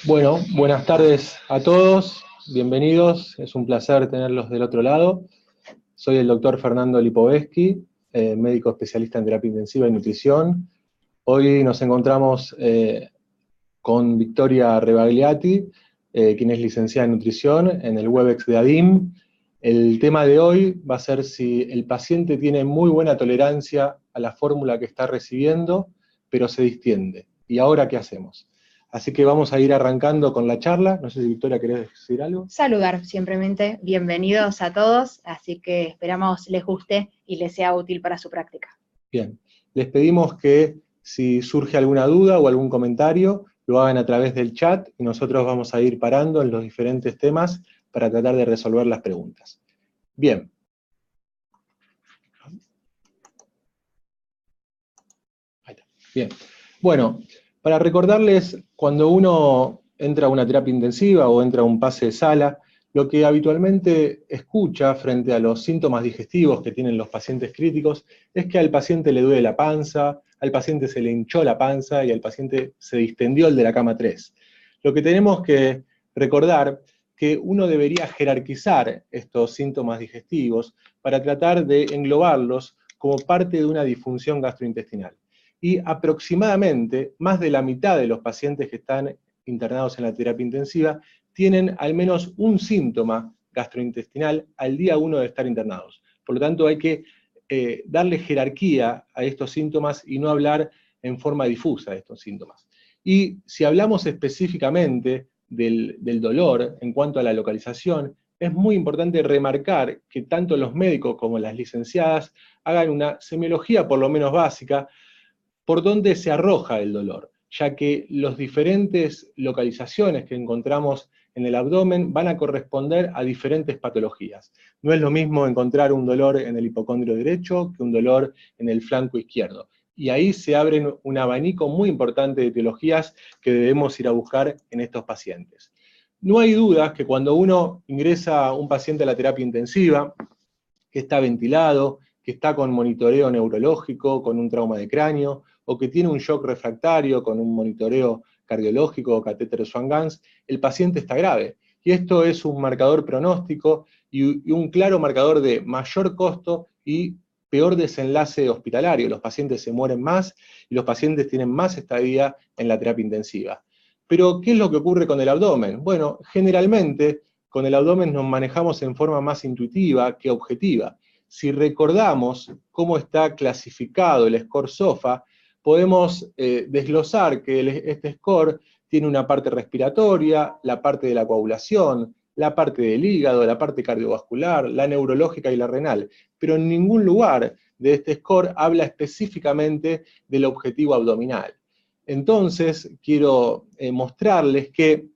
Bueno, buenas tardes a todos, bienvenidos, es un placer tenerlos del otro lado. Soy el doctor Fernando Lipovetsky, médico especialista en terapia intensiva y nutrición. Hoy nos encontramos con Victoria Rebagliati, quien es licenciada en nutrición en el Webex de ADIM. El tema de hoy va a ser si el paciente tiene muy buena tolerancia a la fórmula que está recibiendo, pero se distiende. ¿Y ahora qué hacemos? Así que vamos a ir arrancando con la charla. No sé si Victoria querés decir algo. Saludar simplemente, bienvenidos a todos, así que esperamos les guste y les sea útil para su práctica. Bien, les pedimos que si surge alguna duda o algún comentario, lo hagan a través del chat y nosotros vamos a ir parando en los diferentes temas para tratar de resolver las preguntas. Bien. Ahí está. Bien. Bueno, para recordarles, cuando uno entra a una terapia intensiva o entra a un pase de sala, lo que habitualmente escucha frente a los síntomas digestivos que tienen los pacientes críticos es que al paciente le duele la panza, al paciente se le hinchó la panza y al paciente se distendió el de la cama 3. Lo que tenemos que recordar que uno debería jerarquizar estos síntomas digestivos para tratar de englobarlos como parte de una disfunción gastrointestinal. Y aproximadamente más de la mitad de los pacientes que están internados en la terapia intensiva tienen al menos un síntoma gastrointestinal al día 1 de estar internados. Por lo tanto, hay que darle jerarquía a estos síntomas y no hablar en forma difusa de estos síntomas. Y si hablamos específicamente del dolor en cuanto a la localización, es muy importante remarcar que tanto los médicos como las licenciadas hagan una semiología por lo menos básica por dónde se arroja el dolor, ya que las diferentes localizaciones que encontramos en el abdomen van a corresponder a diferentes patologías. No es lo mismo encontrar un dolor en el hipocondrio derecho que un dolor en el flanco izquierdo. Y ahí se abre un abanico muy importante de etiologías que debemos ir a buscar en estos pacientes. No hay dudas que cuando uno ingresa a un paciente a la terapia intensiva, que está ventilado, que está con monitoreo neurológico, con un trauma de cráneo, o que tiene un shock refractario con un monitoreo cardiológico o catéter Swan-Ganz, el paciente está grave. Y esto es un marcador pronóstico y un claro marcador de mayor costo y peor desenlace hospitalario. Los pacientes se mueren más y los pacientes tienen más estadía en la terapia intensiva. Pero, ¿qué es lo que ocurre con el abdomen? Bueno, generalmente con el abdomen nos manejamos en forma más intuitiva que objetiva. Si recordamos cómo está clasificado el score SOFA, podemos desglosar que este score tiene una parte respiratoria, la parte de la coagulación, la parte del hígado, la parte cardiovascular, la neurológica y la renal, pero en ningún lugar de este score habla específicamente del objetivo abdominal. Entonces, quiero mostrarles que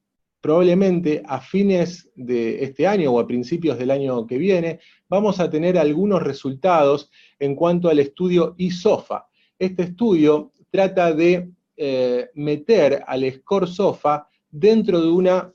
probablemente a fines de este año o a principios del año que viene, vamos a tener algunos resultados en cuanto al estudio ISOFA. Este estudio trata de meter al score SOFA dentro de una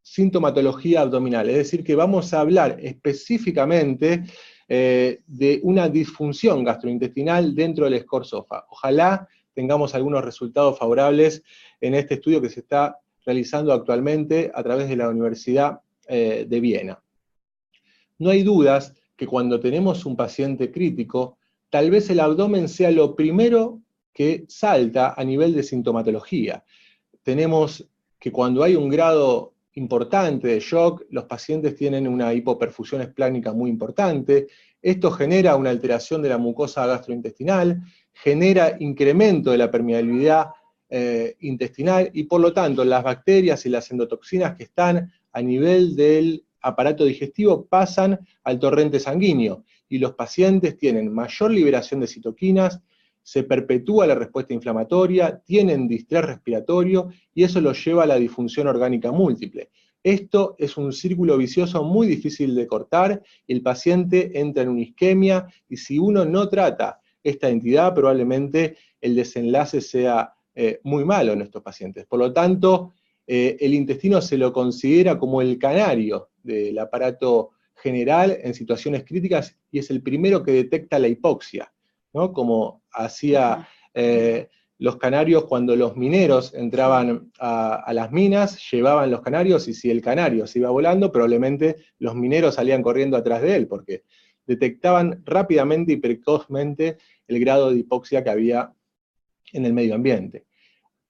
sintomatología abdominal, es decir, que vamos a hablar específicamente de una disfunción gastrointestinal dentro del score SOFA. Ojalá tengamos algunos resultados favorables en este estudio que se está realizando actualmente a través de la Universidad de Viena. No hay dudas que cuando tenemos un paciente crítico, tal vez el abdomen sea lo primero que salta a nivel de sintomatología. Tenemos que cuando hay un grado importante de shock, los pacientes tienen una hipoperfusión esplácnica muy importante, esto genera una alteración de la mucosa gastrointestinal, genera incremento de la permeabilidad intestinal y por lo tanto las bacterias y las endotoxinas que están a nivel del aparato digestivo pasan al torrente sanguíneo y los pacientes tienen mayor liberación de citoquinas, se perpetúa la respuesta inflamatoria, tienen distrés respiratorio y eso los lleva a la disfunción orgánica múltiple. Esto es un círculo vicioso muy difícil de cortar, el paciente entra en una isquemia y si uno no trata esta entidad probablemente el desenlace sea muy malo en estos pacientes. Por lo tanto, el intestino se lo considera como el canario del aparato general en situaciones críticas y es el primero que detecta la hipoxia, ¿no? Como hacía los canarios, cuando los mineros entraban a las minas, llevaban los canarios, y si el canario se iba volando, probablemente los mineros salían corriendo atrás de él, porque detectaban rápidamente y precozmente el grado de hipoxia que había en el medio ambiente.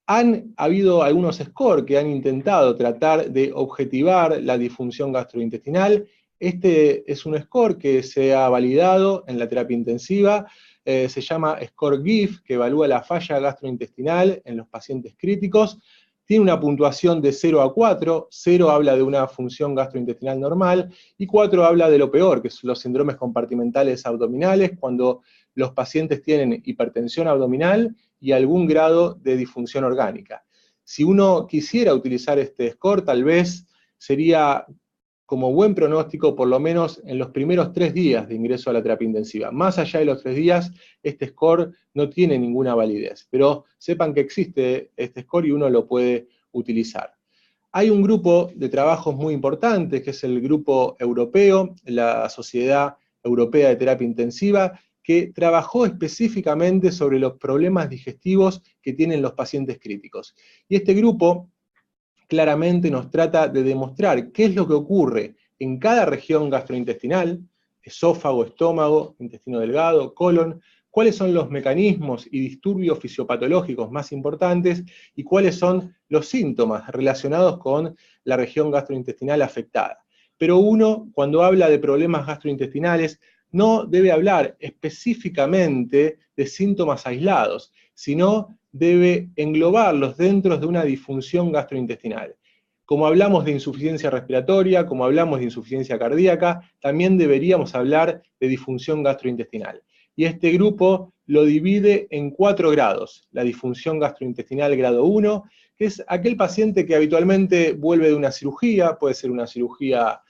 Han habido algunos scores que han intentado tratar de objetivar la disfunción gastrointestinal. Este es un score que se ha validado en la terapia intensiva, se llama score GIF, que evalúa la falla gastrointestinal en los pacientes críticos. Tiene una puntuación de 0 a 4, 0 habla de una función gastrointestinal normal, y 4 habla de lo peor, que son los síndromes compartimentales abdominales, cuando los pacientes tienen hipertensión abdominal y algún grado de disfunción orgánica. Si uno quisiera utilizar este score, tal vez sería como buen pronóstico, por lo menos en los primeros 3 días de ingreso a la terapia intensiva. Más allá de los 3 días, este score no tiene ninguna validez, pero sepan que existe este score y uno lo puede utilizar. Hay un grupo de trabajos muy importantes, que es el grupo europeo, la Sociedad Europea de Terapia Intensiva, que trabajó específicamente sobre los problemas digestivos que tienen los pacientes críticos. Y este grupo claramente nos trata de demostrar qué es lo que ocurre en cada región gastrointestinal, esófago, estómago, intestino delgado, colon, cuáles son los mecanismos y disturbios fisiopatológicos más importantes y cuáles son los síntomas relacionados con la región gastrointestinal afectada. Pero uno, cuando habla de problemas gastrointestinales, no debe hablar específicamente de síntomas aislados, sino debe englobarlos dentro de una disfunción gastrointestinal. Como hablamos de insuficiencia respiratoria, como hablamos de insuficiencia cardíaca, también deberíamos hablar de disfunción gastrointestinal. Y este grupo lo divide en 4 grados. La disfunción gastrointestinal grado 1, que es aquel paciente que habitualmente vuelve de una cirugía, puede ser una cirugía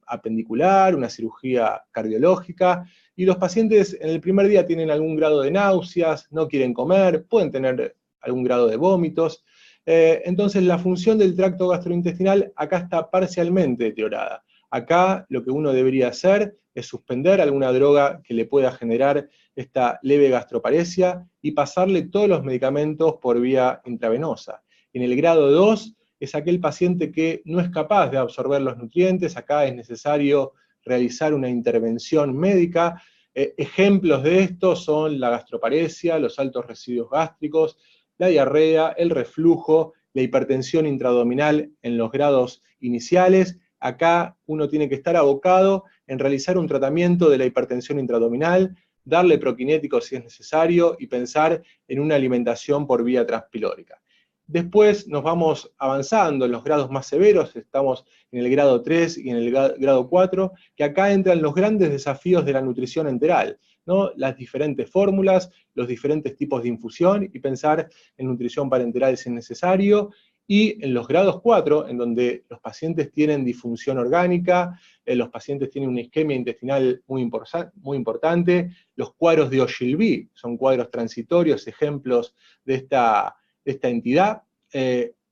apendicular, una cirugía cardiológica, y los pacientes en el primer día tienen algún grado de náuseas, no quieren comer, pueden tener algún grado de vómitos. Entonces la función del tracto gastrointestinal acá está parcialmente deteriorada. Acá lo que uno debería hacer es suspender alguna droga que le pueda generar esta leve gastroparesia y pasarle todos los medicamentos por vía intravenosa. En el grado 2 es aquel paciente que no es capaz de absorber los nutrientes, acá es necesario realizar una intervención médica. Ejemplos de esto son la gastroparesia, los altos residuos gástricos, la diarrea, el reflujo, la hipertensión intraabdominal en los grados iniciales. Acá uno tiene que estar abocado en realizar un tratamiento de la hipertensión intraabdominal, darle prokinéticos si es necesario y pensar en una alimentación por vía transpilórica. Después nos vamos avanzando en los grados más severos, estamos en el grado 3 y en el grado 4, que acá entran los grandes desafíos de la nutrición enteral, ¿no? Las diferentes fórmulas, los diferentes tipos de infusión, y pensar en nutrición parenteral si es necesario, y en los grados 4, en donde los pacientes tienen disfunción orgánica, los pacientes tienen una isquemia intestinal muy importante, los cuadros de Ogilvy son cuadros transitorios, ejemplos de esta entidad.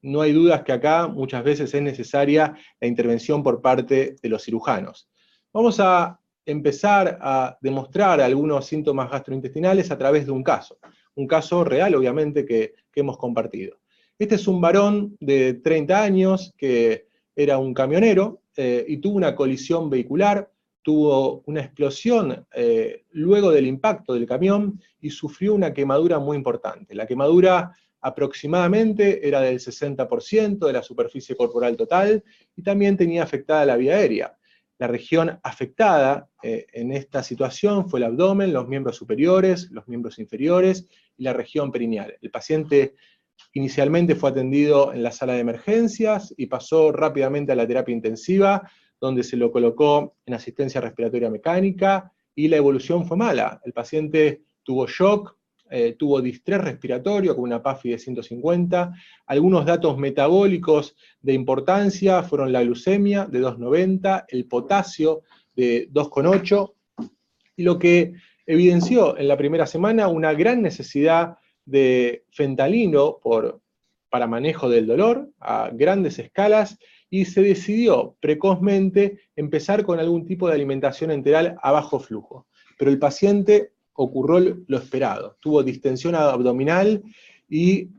No hay dudas que acá muchas veces es necesaria la intervención por parte de los cirujanos. Vamos a empezar a demostrar algunos síntomas gastrointestinales a través de un caso real, obviamente, que hemos compartido. Este es un varón de 30 años que era un camionero y tuvo una colisión vehicular, tuvo una explosión luego del impacto del camión y sufrió una quemadura muy importante. La quemadura aproximadamente era del 60% de la superficie corporal total y también tenía afectada la vía aérea. La región afectada en esta situación fue el abdomen, los miembros superiores, los miembros inferiores y la región perineal. El paciente inicialmente fue atendido en la sala de emergencias y pasó rápidamente a la terapia intensiva, donde se lo colocó en asistencia respiratoria mecánica y la evolución fue mala. El paciente tuvo shock, tuvo distrés respiratorio con una PAFI de 150, algunos datos metabólicos de importancia fueron la glucemia de 290, el potasio de 2,8, y lo que evidenció en la primera semana una gran necesidad de fentanilo para manejo del dolor a grandes escalas, y se decidió precozmente empezar con algún tipo de alimentación enteral a bajo flujo. Pero el paciente ocurrió lo esperado. Tuvo distensión abdominal y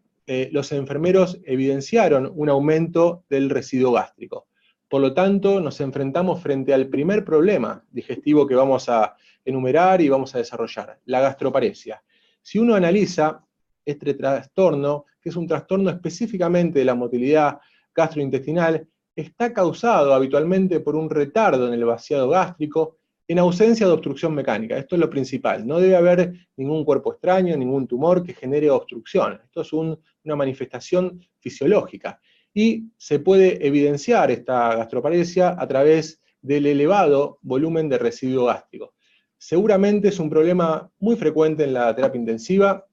los enfermeros evidenciaron un aumento del residuo gástrico. Por lo tanto, nos enfrentamos frente al primer problema digestivo que vamos a enumerar y vamos a desarrollar, la gastroparesia. Si uno analiza este trastorno, que es un trastorno específicamente de la motilidad gastrointestinal, está causado habitualmente por un retardo en el vaciado gástrico en ausencia de obstrucción mecánica. Esto es lo principal. No debe haber ningún cuerpo extraño, ningún tumor que genere obstrucción. Esto es una manifestación fisiológica. Y se puede evidenciar esta gastroparesia a través del elevado volumen de residuo gástrico. Seguramente es un problema muy frecuente en la terapia intensiva,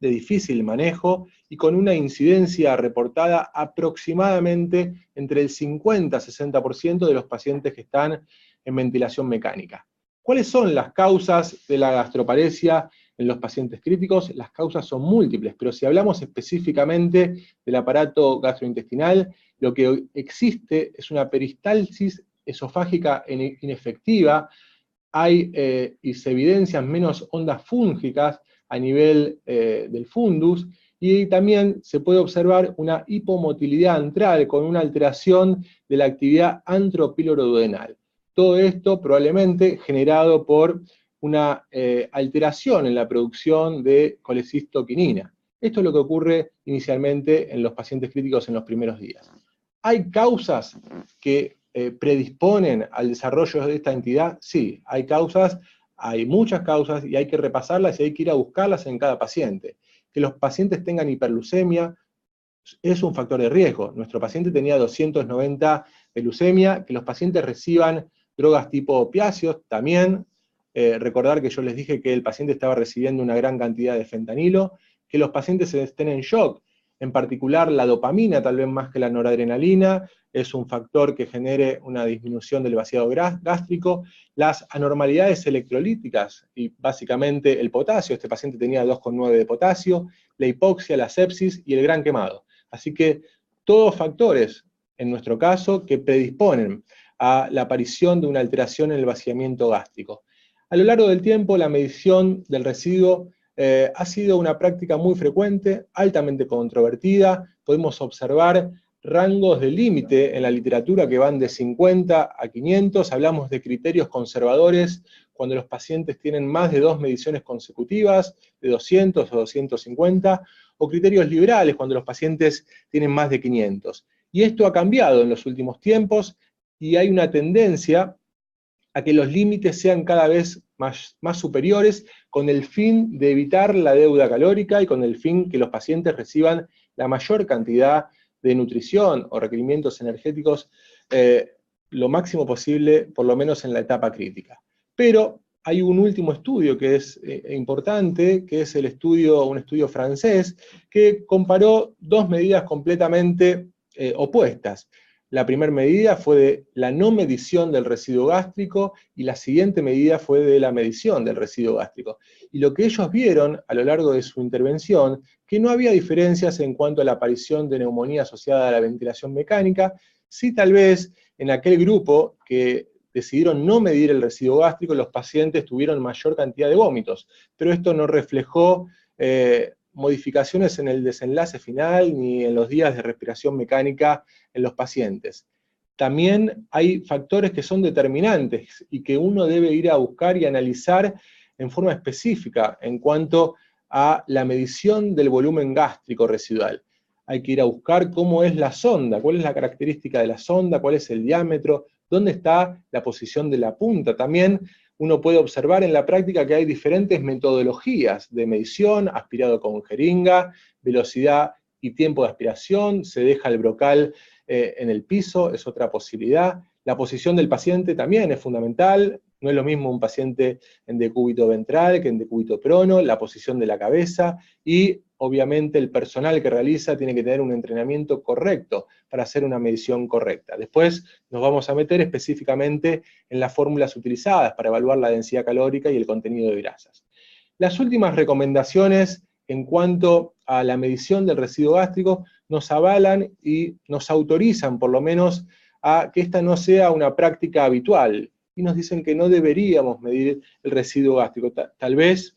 de difícil manejo y con una incidencia reportada aproximadamente entre el 50-60% de los pacientes que están en ventilación mecánica. ¿Cuáles son las causas de la gastroparesia en los pacientes críticos? Las causas son múltiples, pero si hablamos específicamente del aparato gastrointestinal, lo que existe es una peristalsis esofágica inefectiva, hay y se evidencian menos ondas fúngicas a nivel del fundus, y también se puede observar una hipomotilidad antral con una alteración de la actividad antropiloroduodenal. Todo esto probablemente generado por una alteración en la producción de colecistoquinina. Esto es lo que ocurre inicialmente en los pacientes críticos en los primeros días. ¿Hay causas que predisponen al desarrollo de esta entidad? Sí, hay causas. Hay muchas causas y hay que repasarlas y hay que ir a buscarlas en cada paciente. Que los pacientes tengan hiperglucemia es un factor de riesgo. Nuestro paciente tenía 290 de glucemia. Que los pacientes reciban drogas tipo opiáceos también. Recordar que yo les dije que el paciente estaba recibiendo una gran cantidad de fentanilo. Que los pacientes estén en shock. En particular la dopamina, tal vez más que la noradrenalina, es un factor que genere una disminución del vaciado gástrico. Las anormalidades electrolíticas, y básicamente el potasio, este paciente tenía 2,9 de potasio, la hipoxia, la sepsis y el gran quemado. Así que todos factores, en nuestro caso, que predisponen a la aparición de una alteración en el vaciamiento gástrico. A lo largo del tiempo, la medición del residuo ha sido una práctica muy frecuente, altamente controvertida. Podemos observar rangos de límite en la literatura que van de 50 a 500, hablamos de criterios conservadores cuando los pacientes tienen más de 2 mediciones consecutivas, de 200 o 250, o criterios liberales cuando los pacientes tienen más de 500. Y esto ha cambiado en los últimos tiempos y hay una tendencia a que los límites sean cada vez más superiores con el fin de evitar la deuda calórica y con el fin que los pacientes reciban la mayor cantidad de nutrición o requerimientos energéticos lo máximo posible, por lo menos en la etapa crítica. Pero hay un último estudio que es importante, que es un estudio francés, que comparó dos medidas completamente opuestas. La primera medida fue de la no medición del residuo gástrico y la siguiente medida fue de la medición del residuo gástrico. Y lo que ellos vieron a lo largo de su intervención, que no había diferencias en cuanto a la aparición de neumonía asociada a la ventilación mecánica, sí tal vez en aquel grupo que decidieron no medir el residuo gástrico, los pacientes tuvieron mayor cantidad de vómitos, pero esto no reflejó modificaciones en el desenlace final ni en los días de respiración mecánica en los pacientes. También hay factores que son determinantes y que uno debe ir a buscar y analizar en forma específica en cuanto a la medición del volumen gástrico residual. Hay que ir a buscar cómo es la sonda, cuál es la característica de la sonda, cuál es el diámetro, dónde está la posición de la punta. También uno puede observar en la práctica que hay diferentes metodologías de medición, aspirado con jeringa, velocidad y tiempo de aspiración, se deja el brocal en el piso, es otra posibilidad. La posición del paciente también es fundamental, no es lo mismo un paciente en decúbito ventral que en decúbito prono, la posición de la cabeza, y obviamente el personal que realiza tiene que tener un entrenamiento correcto para hacer una medición correcta. Después nos vamos a meter específicamente en las fórmulas utilizadas para evaluar la densidad calórica y el contenido de grasas. Las últimas recomendaciones en cuanto a la medición del residuo gástrico nos avalan y nos autorizan por lo menos a que esta no sea una práctica habitual. y nos dicen que no deberíamos medir el residuo gástrico. Tal vez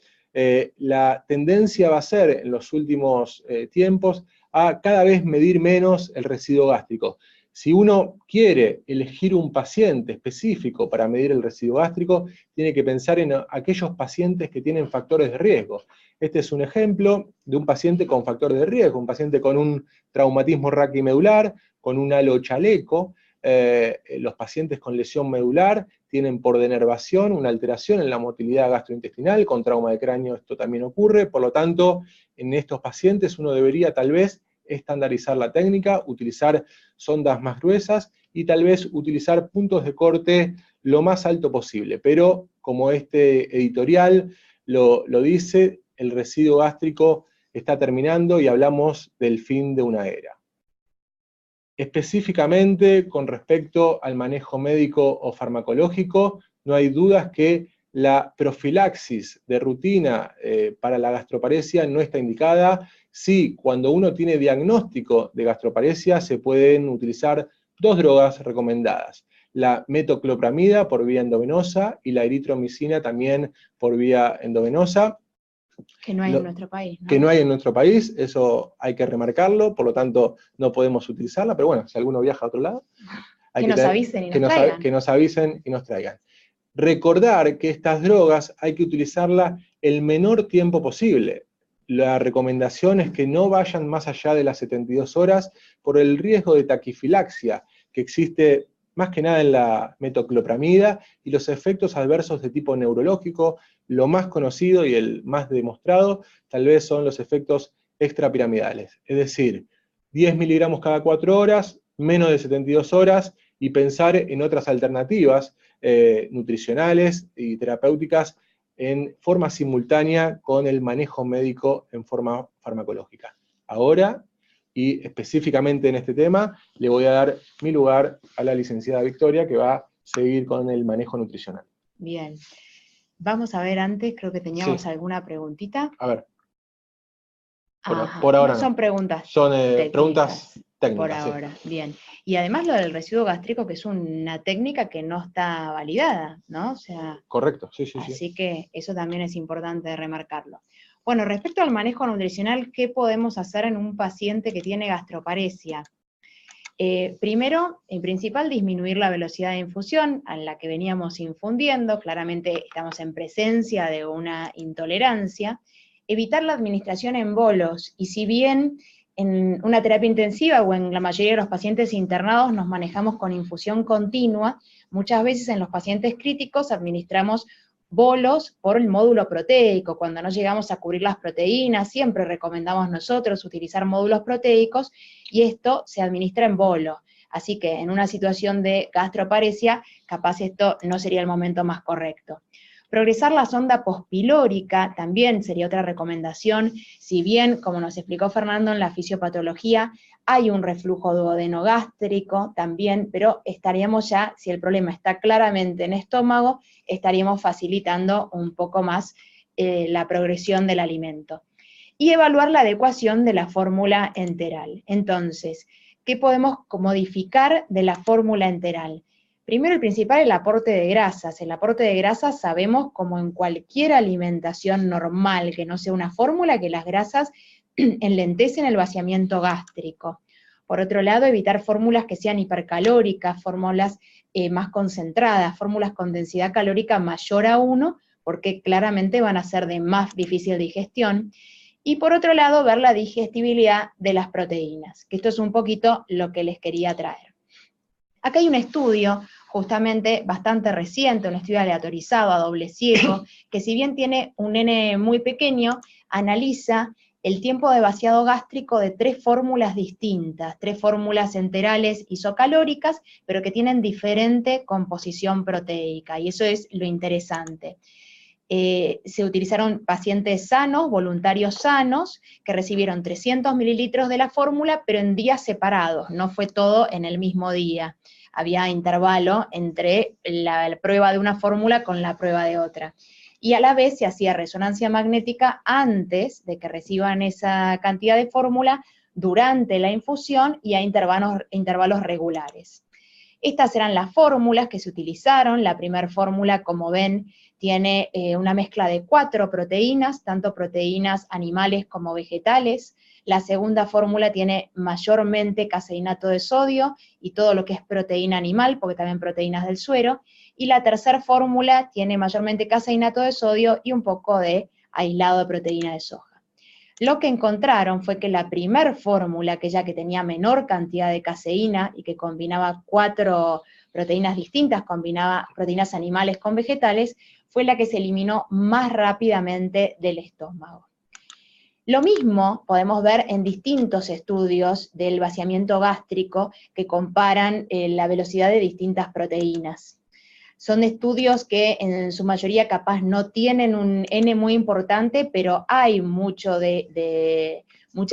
la tendencia va a ser en los últimos tiempos a cada vez medir menos el residuo gástrico. Si uno quiere elegir un paciente específico para medir el residuo gástrico, tiene que pensar en aquellos pacientes que tienen factores de riesgo. Este es un ejemplo de un paciente con factor de riesgo, un paciente con un traumatismo raquimedular, con un halo chaleco. Los pacientes con lesión medular tienen por denervación una alteración en la motilidad gastrointestinal, con trauma de cráneo esto también ocurre, por lo tanto, en estos pacientes uno debería tal vez estandarizar la técnica, utilizar sondas más gruesas y tal vez utilizar puntos de corte lo más alto posible, pero como este editorial lo dice, el residuo gástrico está terminando y hablamos del fin de una era. Específicamente con respecto al manejo médico o farmacológico, no hay dudas que la profilaxis de rutina para la gastroparesia no está indicada. Sí, cuando uno tiene diagnóstico de gastroparesia se pueden utilizar dos drogas recomendadas: la metoclopramida por vía endovenosa y la eritromicina también por vía endovenosa. Que no hay en nuestro país, ¿no? Que no hay en nuestro país, eso hay que remarcarlo, por lo tanto no podemos utilizarla, pero bueno, si alguno viaja a otro lado, hay que nos avisen y nos traigan. Que nos avisen y nos traigan. Recordar que estas drogas hay que utilizarlas el menor tiempo posible. La recomendación es que no vayan más allá de las 72 horas por el riesgo de taquifilaxia que existe más que nada en la metoclopramida y los efectos adversos de tipo neurológico. Lo más conocido y el más demostrado tal vez son los efectos extrapiramidales, es decir, 10 miligramos cada 4 horas, menos de 72 horas, y pensar en otras alternativas nutricionales y terapéuticas en forma simultánea con el manejo médico en forma farmacológica. Ahora, y específicamente en este tema, le voy a dar mi lugar a la licenciada Victoria, que va a seguir con el manejo nutricional. Bien. Vamos a ver antes, creo que teníamos alguna preguntita. A ver. Por ahora no. Son preguntas son preguntas técnicas. Por ahora, sí. Bien. Y además lo del residuo gástrico, que es una técnica que no está validada, ¿no? O sea, correcto, sí. Así que eso también es importante remarcarlo. Bueno, respecto al manejo nutricional, ¿qué podemos hacer en un paciente que tiene gastroparesia? Primero, en principal, disminuir la velocidad de infusión a la que veníamos infundiendo. Claramente estamos en presencia de una intolerancia. Evitar la administración en bolos, y si bien en una terapia intensiva o en la mayoría de los pacientes internados nos manejamos con infusión continua, muchas veces en los pacientes críticos administramos bolos por el módulo proteico. Cuando no llegamos a cubrir las proteínas, siempre recomendamos nosotros utilizar módulos proteicos, y esto se administra en bolo. Así que en una situación de gastroparesia, capaz esto no sería el momento más correcto. Progresar la sonda pospilórica también sería otra recomendación, si bien, como nos explicó Fernando en la fisiopatología, hay un reflujo duodenogástrico también, pero estaríamos ya, si el problema está claramente en estómago, estaríamos facilitando un poco más la progresión del alimento. Y evaluar la adecuación de la fórmula enteral. Entonces, ¿qué podemos modificar de la fórmula enteral? Primero y principal, el aporte de grasas. El aporte de grasas sabemos, como en cualquier alimentación normal, que no sea una fórmula, que las grasas enlentecen el vaciamiento gástrico. Por otro lado, evitar fórmulas que sean hipercalóricas, fórmulas más concentradas, fórmulas con densidad calórica mayor a 1, porque claramente van a ser de más difícil digestión. Y por otro lado, ver la digestibilidad de las proteínas, que esto es un poquito lo que les quería traer. Acá hay un estudio justamente bastante reciente, un estudio aleatorizado a doble ciego, que si bien tiene un nene muy pequeño, analiza el tiempo de vaciado gástrico de 3 fórmulas distintas, 3 fórmulas enterales isocalóricas, pero que tienen diferente composición proteica, y eso es lo interesante. Se utilizaron pacientes sanos, voluntarios sanos, que recibieron 300 mililitros de la fórmula, pero en días separados, no fue todo en el mismo día. Había intervalo entre la prueba de una fórmula con la prueba de otra. Y a la vez se hacía resonancia magnética antes de que reciban esa cantidad de fórmula, durante la infusión y a intervalos regulares. Estas eran las fórmulas que se utilizaron. La primera fórmula, como ven, tiene una mezcla de 4 proteínas, tanto proteínas animales como vegetales. La segunda fórmula tiene mayormente caseinato de sodio y todo lo que es proteína animal, porque también proteínas del suero. Y la tercera fórmula tiene mayormente caseinato de sodio y un poco de aislado de proteína de soja. Lo que encontraron fue que la primera fórmula, aquella que tenía menor cantidad de caseína y que combinaba 4 proteínas distintas, combinaba proteínas animales con vegetales, fue la que se eliminó más rápidamente del estómago. Lo mismo podemos ver en distintos estudios del vaciamiento gástrico que comparan la velocidad de distintas proteínas. Son estudios que en su mayoría capaz no tienen un N muy importante, pero hay mucha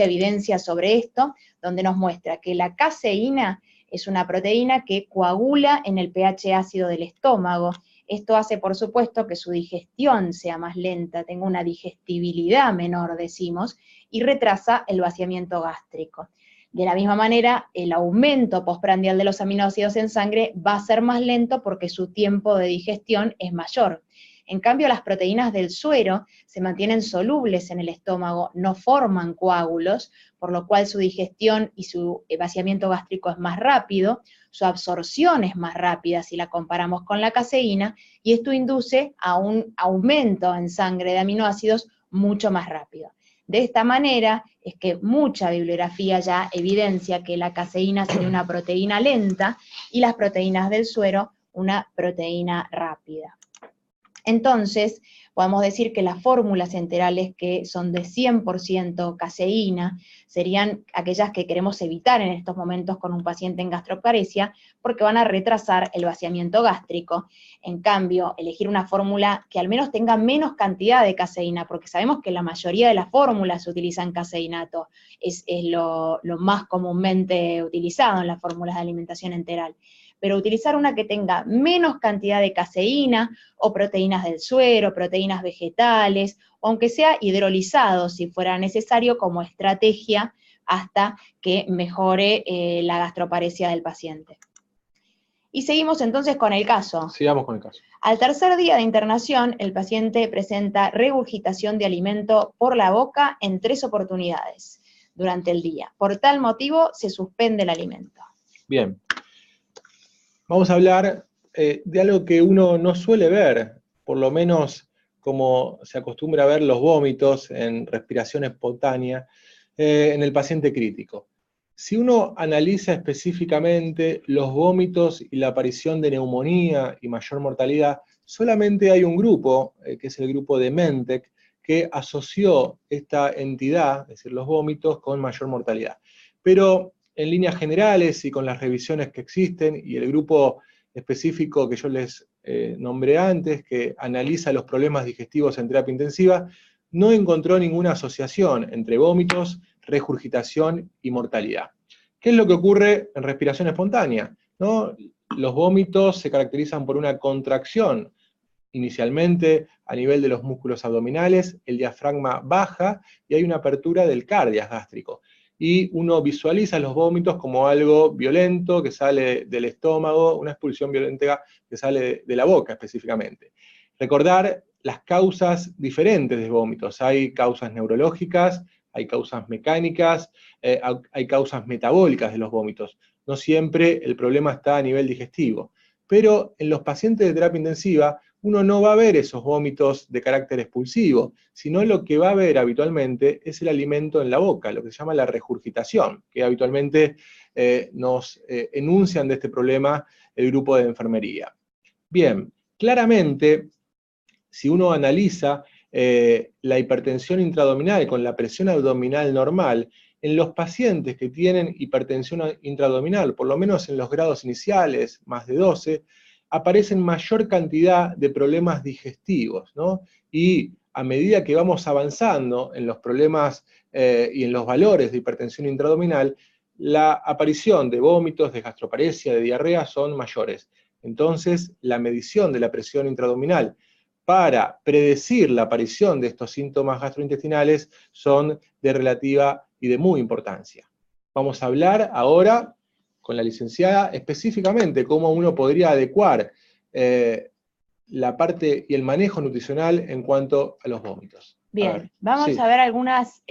evidencia sobre esto, donde nos muestra que la caseína es una proteína que coagula en el pH ácido del estómago. Esto hace, por supuesto, que su digestión sea más lenta, tenga una digestibilidad menor, decimos, y retrasa el vaciamiento gástrico. De la misma manera, el aumento postprandial de los aminoácidos en sangre va a ser más lento porque su tiempo de digestión es mayor. En cambio, las proteínas del suero se mantienen solubles en el estómago, no forman coágulos, por lo cual su digestión y su vaciamiento gástrico es más rápido, su absorción es más rápida si la comparamos con la caseína, y esto induce a un aumento en sangre de aminoácidos mucho más rápido. De esta manera es que mucha bibliografía ya evidencia que la caseína sería una proteína lenta y las proteínas del suero una proteína rápida. Entonces, podemos decir que las fórmulas enterales que son de 100% caseína serían aquellas que queremos evitar en estos momentos con un paciente en gastroparesia porque van a retrasar el vaciamiento gástrico. En cambio, elegir una fórmula que al menos tenga menos cantidad de caseína, porque sabemos que la mayoría de las fórmulas utilizan caseinato, es lo más comúnmente utilizado en las fórmulas de alimentación enteral. Pero utilizar una que tenga menos cantidad de caseína, o proteínas del suero, proteínas vegetales, o aunque sea hidrolizado si fuera necesario como estrategia hasta que mejore la gastroparesia del paciente. Y seguimos entonces con el caso. Sigamos con el caso. Al tercer día de internación, el paciente presenta regurgitación de alimento por la boca en 3 oportunidades durante el día. Por tal motivo, se suspende el alimento. Bien. Vamos a hablar de algo que uno no suele ver, por lo menos como se acostumbra a ver los vómitos en respiración espontánea, en el paciente crítico. Si uno analiza específicamente los vómitos y la aparición de neumonía y mayor mortalidad, solamente hay un grupo, que es el grupo de Mentec, que asoció esta entidad, es decir, los vómitos, con mayor mortalidad. Pero en líneas generales y con las revisiones que existen, y el grupo específico que yo les nombré antes, que analiza los problemas digestivos en terapia intensiva, no encontró ninguna asociación entre vómitos, regurgitación y mortalidad. ¿Qué es lo que ocurre en respiración espontánea? ¿No? Los vómitos se caracterizan por una contracción, inicialmente a nivel de los músculos abdominales, el diafragma baja y hay una apertura del cardias gástrico. Y uno visualiza los vómitos como algo violento que sale del estómago, una expulsión violenta que sale de la boca específicamente. Recordar las causas diferentes de vómitos. Hay causas neurológicas, hay causas mecánicas, hay causas metabólicas de los vómitos. No siempre el problema está a nivel digestivo. Pero en los pacientes de terapia intensiva, uno no va a ver esos vómitos de carácter expulsivo, sino lo que va a ver habitualmente es el alimento en la boca, lo que se llama la regurgitación, que habitualmente nos enuncian de este problema el grupo de enfermería. Bien, claramente, si uno analiza la hipertensión intraabdominal con la presión abdominal normal, en los pacientes que tienen hipertensión intraabdominal, por lo menos en los grados iniciales, más de 12, aparecen mayor cantidad de problemas digestivos, ¿no? Y a medida que vamos avanzando en los problemas y en los valores de hipertensión intraabdominal, la aparición de vómitos, de gastroparesia, de diarrea son mayores. Entonces, la medición de la presión intraabdominal para predecir la aparición de estos síntomas gastrointestinales son de relativa y de muy importancia. Vamos a hablar ahora con la licenciada específicamente cómo uno podría adecuar la parte y el manejo nutricional en cuanto a los vómitos. Bien, vamos a ver algunas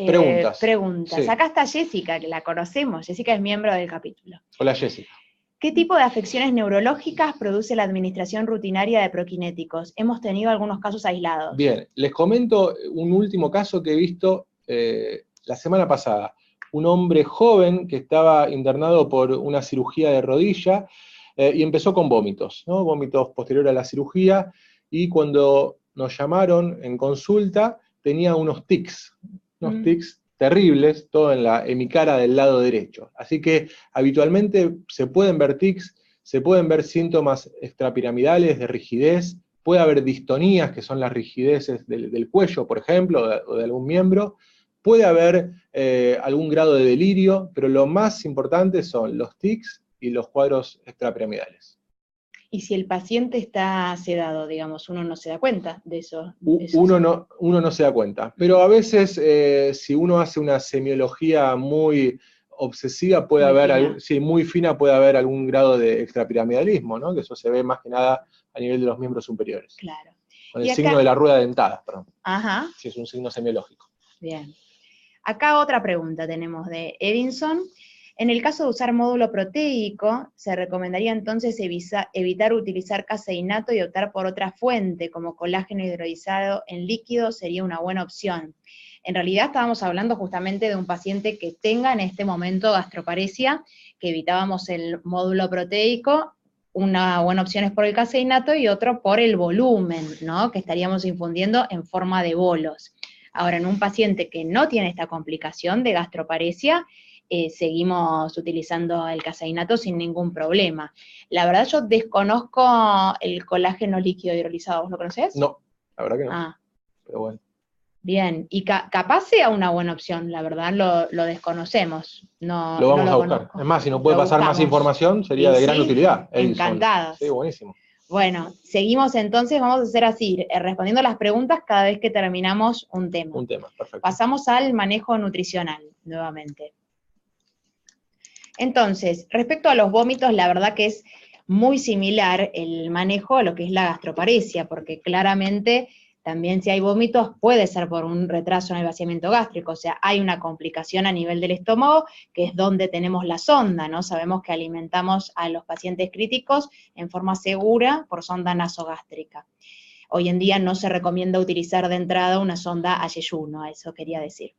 preguntas. Sí. Acá está Jessica, que la conocemos. Jessica es miembro del capítulo. Hola, Jessica. ¿Qué tipo de afecciones neurológicas produce la administración rutinaria de prokinéticos? Hemos tenido algunos casos aislados. Bien, les comento un último caso que he visto la semana pasada. Un hombre joven que estaba internado por una cirugía de rodilla y empezó con vómitos, ¿no? Vómitos posteriores a la cirugía, y cuando nos llamaron en consulta tenía unos tics terribles, todo en mi cara del lado derecho. Así que habitualmente se pueden ver tics, se pueden ver síntomas extrapiramidales de rigidez, puede haber distonías, que son las rigideces del cuello, por ejemplo, o de algún miembro, puede haber algún grado de delirio, pero lo más importante son los tics y los cuadros extrapiramidales. Y si el paciente está sedado, digamos, uno no se da cuenta de eso. Uno no se da cuenta, pero a veces si uno hace una semiología muy obsesiva, puede haber, muy fina, puede haber algún grado de extrapiramidalismo, ¿no? Que eso se ve más que nada a nivel de los miembros superiores. Claro. Con el signo de la rueda dentada, perdón. Ajá. Sí, es un signo semiológico. Bien. Acá otra pregunta tenemos de Edinson. En el caso de usar módulo proteico, se recomendaría entonces evitar utilizar caseinato y optar por otra fuente, como colágeno hidrolizado en líquido sería una buena opción. En realidad estábamos hablando justamente de un paciente que tenga en este momento gastroparesia, que evitábamos el módulo proteico. Una buena opción es por el caseinato y otro por el volumen, ¿no? Que estaríamos infundiendo en forma de bolos. Ahora, en un paciente que no tiene esta complicación de gastroparesia, seguimos utilizando el caseinato sin ningún problema. La verdad yo desconozco el colágeno líquido hidrolizado, ¿vos lo conocés? No, la verdad que no. Ah. Pero bueno. Bien, y capaz sea una buena opción, la verdad lo desconocemos. No, lo vamos no a buscar. conozco. Es más, si nos puede pasar más información, sería de gran utilidad. Encantados. Sí, buenísimo. Bueno, seguimos entonces, vamos a hacer así, respondiendo las preguntas cada vez que terminamos un tema. Un tema, perfecto. Pasamos al manejo nutricional, nuevamente. Entonces, respecto a los vómitos, la verdad que es muy similar el manejo a lo que es la gastroparesia, porque claramente también si hay vómitos puede ser por un retraso en el vaciamiento gástrico, o sea, hay una complicación a nivel del estómago, que es donde tenemos la sonda, ¿no? Sabemos que alimentamos a los pacientes críticos en forma segura por sonda nasogástrica. Hoy en día no se recomienda utilizar de entrada una sonda a yeyuno, a eso quería decir.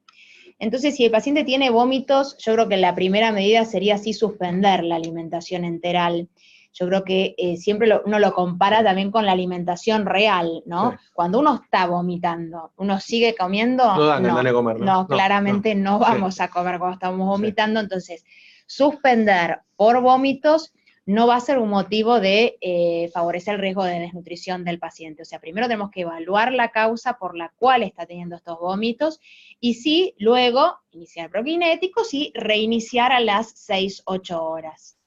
Entonces, si el paciente tiene vómitos, yo creo que la primera medida sería sí suspender la alimentación enteral. Yo creo que siempre uno lo compara también con la alimentación real, ¿no? Sí. Cuando uno está vomitando, ¿uno sigue comiendo? No dan ganas de comer, ¿no? No, claramente no vamos a comer cuando estamos vomitando, entonces suspender por vómitos no va a ser un motivo de favorecer el riesgo de desnutrición del paciente. O sea, primero tenemos que evaluar la causa por la cual está teniendo estos vómitos y sí, luego iniciar prokinéticos y reiniciar a las 6-8 horas.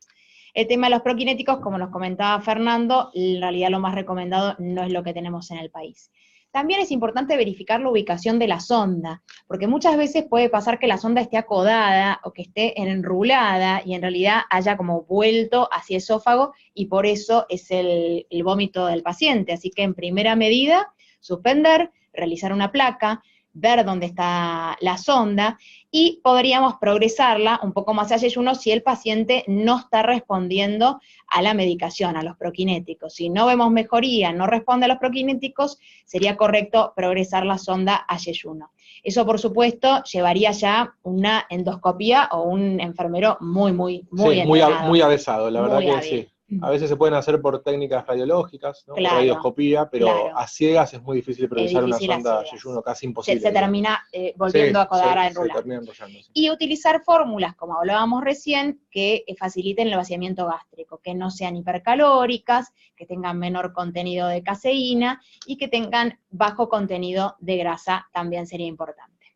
El tema de los prokinéticos, como nos comentaba Fernando, en realidad lo más recomendado no es lo que tenemos en el país. También es importante verificar la ubicación de la sonda, porque muchas veces puede pasar que la sonda esté acodada o que esté enrulada y en realidad haya como vuelto hacia el esófago y por eso es el vómito del paciente. Así que en primera medida, suspender, realizar una placa, ver dónde está la sonda y podríamos progresarla un poco más allá si el paciente no está respondiendo a la medicación, a los prokinéticos. Si no vemos mejoría, no responde a los prokinéticos, sería correcto progresar la sonda a yeyuno. Eso, por supuesto, llevaría ya una endoscopía o un enfermero muy entrenado. Muy avesado, la verdad muy que hábil. Sí. A veces se pueden hacer por técnicas radiológicas, ¿no? Claro, por radioscopía, pero claro. A ciegas es muy difícil progresar una difícil a sonda ciegas. yeyuno, casi imposible. Se termina volviendo a acodar a enrolar. Se termina enrollando, sí. Y utilizar fórmulas, como hablábamos recién, que faciliten el vaciamiento gástrico, que no sean hipercalóricas, que tengan menor contenido de caseína y que tengan bajo contenido de grasa, también sería importante.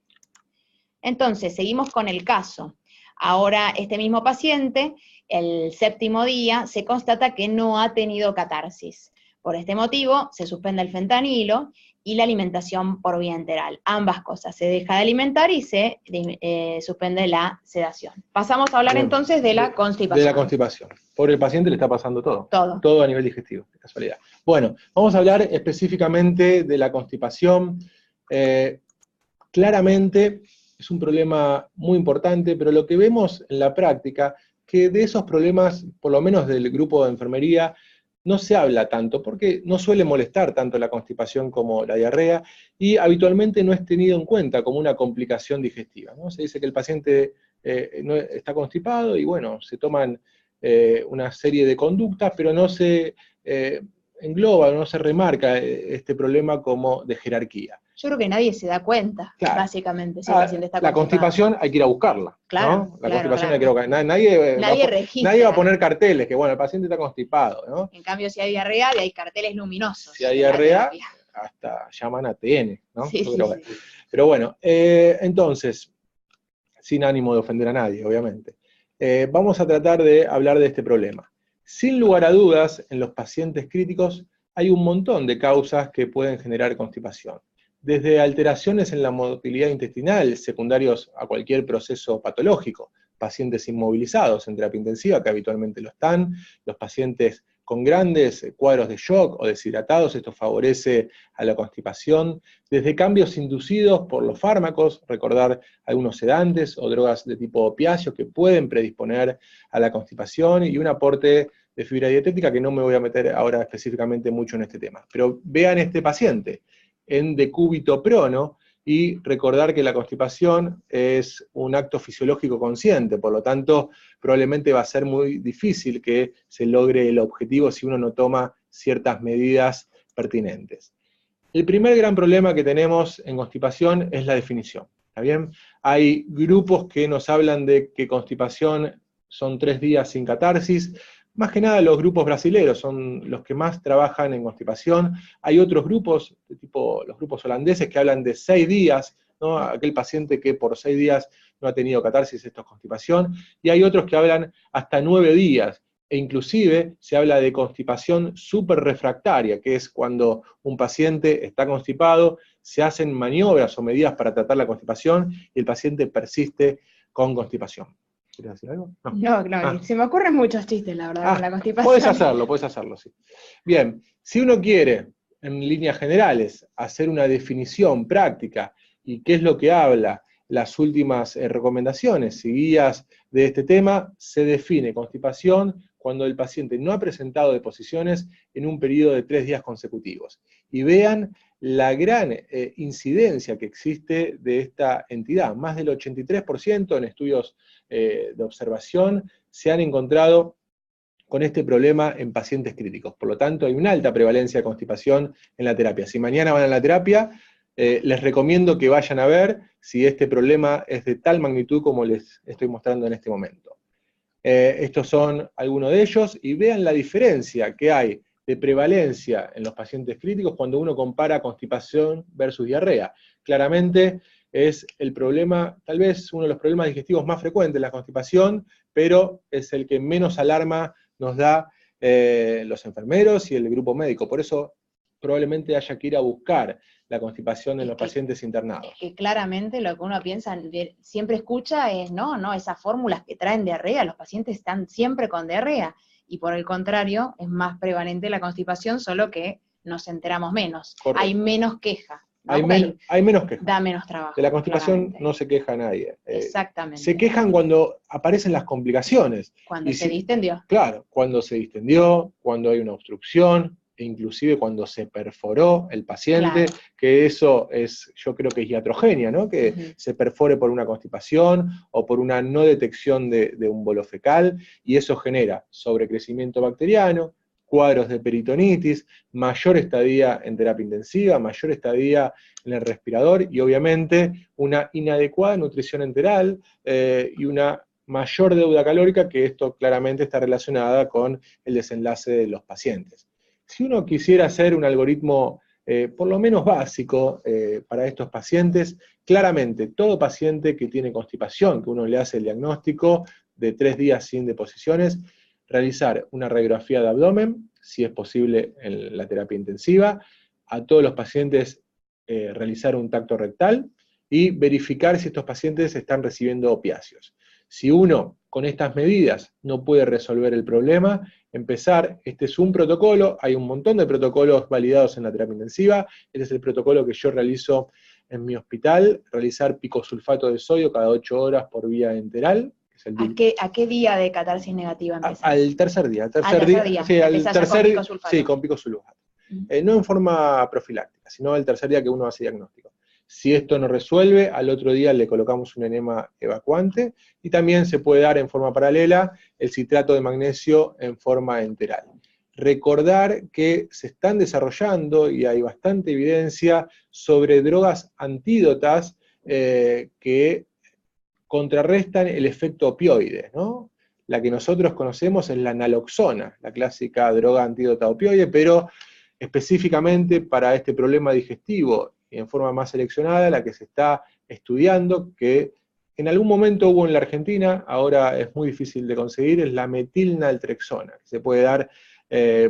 Entonces, seguimos con el caso. Ahora, este mismo paciente, el 7º día, se constata que no ha tenido catarsis. Por este motivo, se suspende el fentanilo y la alimentación por vía enteral. Ambas cosas, se deja de alimentar y se suspende la sedación. Pasamos a hablar entonces de la constipación. De la constipación. Por el paciente le está pasando todo. Todo. Todo a nivel digestivo, de casualidad. Bueno, vamos a hablar específicamente de la constipación. Claramente es un problema muy importante, pero lo que vemos en la práctica, que de esos problemas, por lo menos del grupo de enfermería, no se habla tanto, porque no suele molestar tanto la constipación como la diarrea, y habitualmente no es tenido en cuenta como una complicación digestiva, ¿no? Se dice que el paciente no está constipado y bueno, se toman una serie de conductas, pero no se engloba, no se remarca este problema como de jerarquía. Yo creo que nadie se da cuenta, claro, básicamente, si el paciente está constipado. La constipación hay que ir a buscarla, claro, ¿no? La constipación hay que ir a buscarla. Nadie va a poner carteles que, bueno, el paciente está constipado, ¿no? En cambio, si hay diarrea, hay carteles luminosos. Si hay diarrea, hasta llaman a TN, ¿no? Sí, sí. Pero bueno, entonces, sin ánimo de ofender a nadie, obviamente, vamos a tratar de hablar de este problema. Sin lugar a dudas, en los pacientes críticos hay un montón de causas que pueden generar constipación. Desde alteraciones en la motilidad intestinal, secundarios a cualquier proceso patológico, pacientes inmovilizados en terapia intensiva, que habitualmente lo están, los pacientes con grandes cuadros de shock o deshidratados, esto favorece a la constipación, desde cambios inducidos por los fármacos, recordar algunos sedantes o drogas de tipo opiáceo que pueden predisponer a la constipación, y un aporte de fibra dietética que no me voy a meter ahora específicamente mucho en este tema. Pero vean este paciente en decúbito prono, y recordar que la constipación es un acto fisiológico consciente, por lo tanto, probablemente va a ser muy difícil que se logre el objetivo si uno no toma ciertas medidas pertinentes. El primer gran problema que tenemos en constipación es la definición, ¿está bien? Hay grupos que nos hablan de que constipación son 3 días sin catarsis. Más que nada los grupos brasileños son los que más trabajan en constipación. Hay otros grupos, tipo los grupos holandeses, que hablan de 6 días, ¿no? Aquel paciente que por 6 días no ha tenido catarsis, esto es constipación. Y hay otros que hablan hasta 9 días, e inclusive se habla de constipación superrefractaria, que es cuando un paciente está constipado, se hacen maniobras o medidas para tratar la constipación, y el paciente persiste con constipación. ¿Quieres decir algo? No, se me ocurren muchos chistes, la verdad, con la constipación. Puedes hacerlo, sí. Bien, si uno quiere, en líneas generales, hacer una definición práctica, y qué es lo que habla las últimas recomendaciones y guías de este tema, se define constipación cuando el paciente no ha presentado deposiciones en un periodo de 3 días consecutivos. Y vean la gran incidencia que existe de esta entidad. Más del 83% en estudios de observación se han encontrado con este problema en pacientes críticos. Por lo tanto, hay una alta prevalencia de constipación en la terapia. Si mañana van a la terapia, les recomiendo que vayan a ver si este problema es de tal magnitud como les estoy mostrando en este momento. Estos son algunos de ellos, y vean la diferencia que hay de prevalencia en los pacientes críticos cuando uno compara constipación versus diarrea. Claramente es el problema, tal vez uno de los problemas digestivos más frecuentes, la constipación, pero es el que menos alarma nos da los enfermeros y el grupo médico. Por eso probablemente haya que ir a buscar la constipación en los pacientes internados. Es que claramente lo que uno piensa, siempre escucha es, no, esas fórmulas que traen diarrea, los pacientes están siempre con diarrea, y por el contrario, es más prevalente la constipación, solo que nos enteramos menos. Correcto. Hay menos queja. ¿no? Hay menos queja. Da menos trabajo. De la constipación claramente no se queja nadie. Exactamente. Se quejan cuando aparecen las complicaciones. Cuando se distendió. Claro, cuando se distendió, cuando hay una obstrucción, e inclusive cuando se perforó el paciente, claro, que eso es, yo creo que es iatrogenia, ¿no? Que se perfore por una constipación o por una no detección de un bolo fecal, y eso genera sobrecrecimiento bacteriano, cuadros de peritonitis, mayor estadía en terapia intensiva, mayor estadía en el respirador, y obviamente una inadecuada nutrición enteral y una mayor deuda calórica, que esto claramente está relacionada con el desenlace de los pacientes. Si uno quisiera hacer un algoritmo por lo menos básico para estos pacientes, claramente todo paciente que tiene constipación, que uno le hace el diagnóstico de 3 días sin deposiciones, realizar una radiografía de abdomen, si es posible en la terapia intensiva. A todos los pacientes realizar un tacto rectal y verificar si estos pacientes están recibiendo opiáceos. Si uno, con estas medidas, no puede resolver el problema, empezar, este es un protocolo, hay un montón de protocolos validados en la terapia intensiva, este es el protocolo que yo realizo en mi hospital, realizar picosulfato de sodio cada 8 horas por vía enteral. Que es ¿A qué día de catarsis negativa empezás? Al tercer día. Sí, al tercer día, sí, con picosulfato. No en forma profiláctica, sino el tercer día que uno hace diagnóstico. Si esto no resuelve, al otro día le colocamos un enema evacuante, y también se puede dar en forma paralela el citrato de magnesio en forma enteral. Recordar que se están desarrollando, y hay bastante evidencia, sobre drogas antídotas que contrarrestan el efecto opioide, ¿no? La que nosotros conocemos es la naloxona, la clásica droga antídota opioide, pero específicamente para este problema digestivo, y en forma más seleccionada, la que se está estudiando, que en algún momento hubo en la Argentina, ahora es muy difícil de conseguir, es la metilnaltrexona, que se puede dar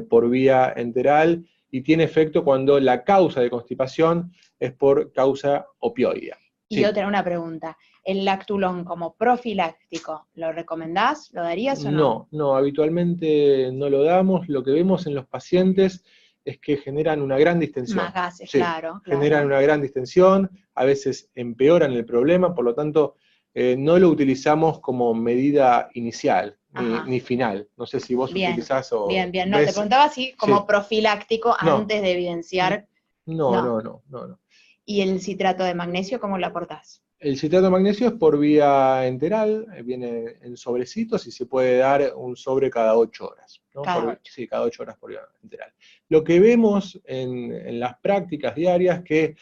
por vía enteral, y tiene efecto cuando la causa de constipación es por causa opioidea. Y una pregunta, ¿el lactulón como profiláctico, lo recomendás? ¿Lo darías o no? No, habitualmente no lo damos. Lo que vemos en los pacientes es que generan una gran distensión. Más gases, sí, claro. Generan una gran distensión, a veces empeoran el problema, por lo tanto, no lo utilizamos como medida inicial, ni final. No sé si vos utilizás o... Bien. No, te preguntaba así como profiláctico antes de evidenciar. No. ¿Y el citrato de magnesio cómo lo aportás? El citrato de magnesio es por vía enteral, viene en sobrecitos y se puede dar un sobre cada 8 horas. ¿no? Sí, cada 8 horas por vía enteral. Lo que vemos en las prácticas diarias es que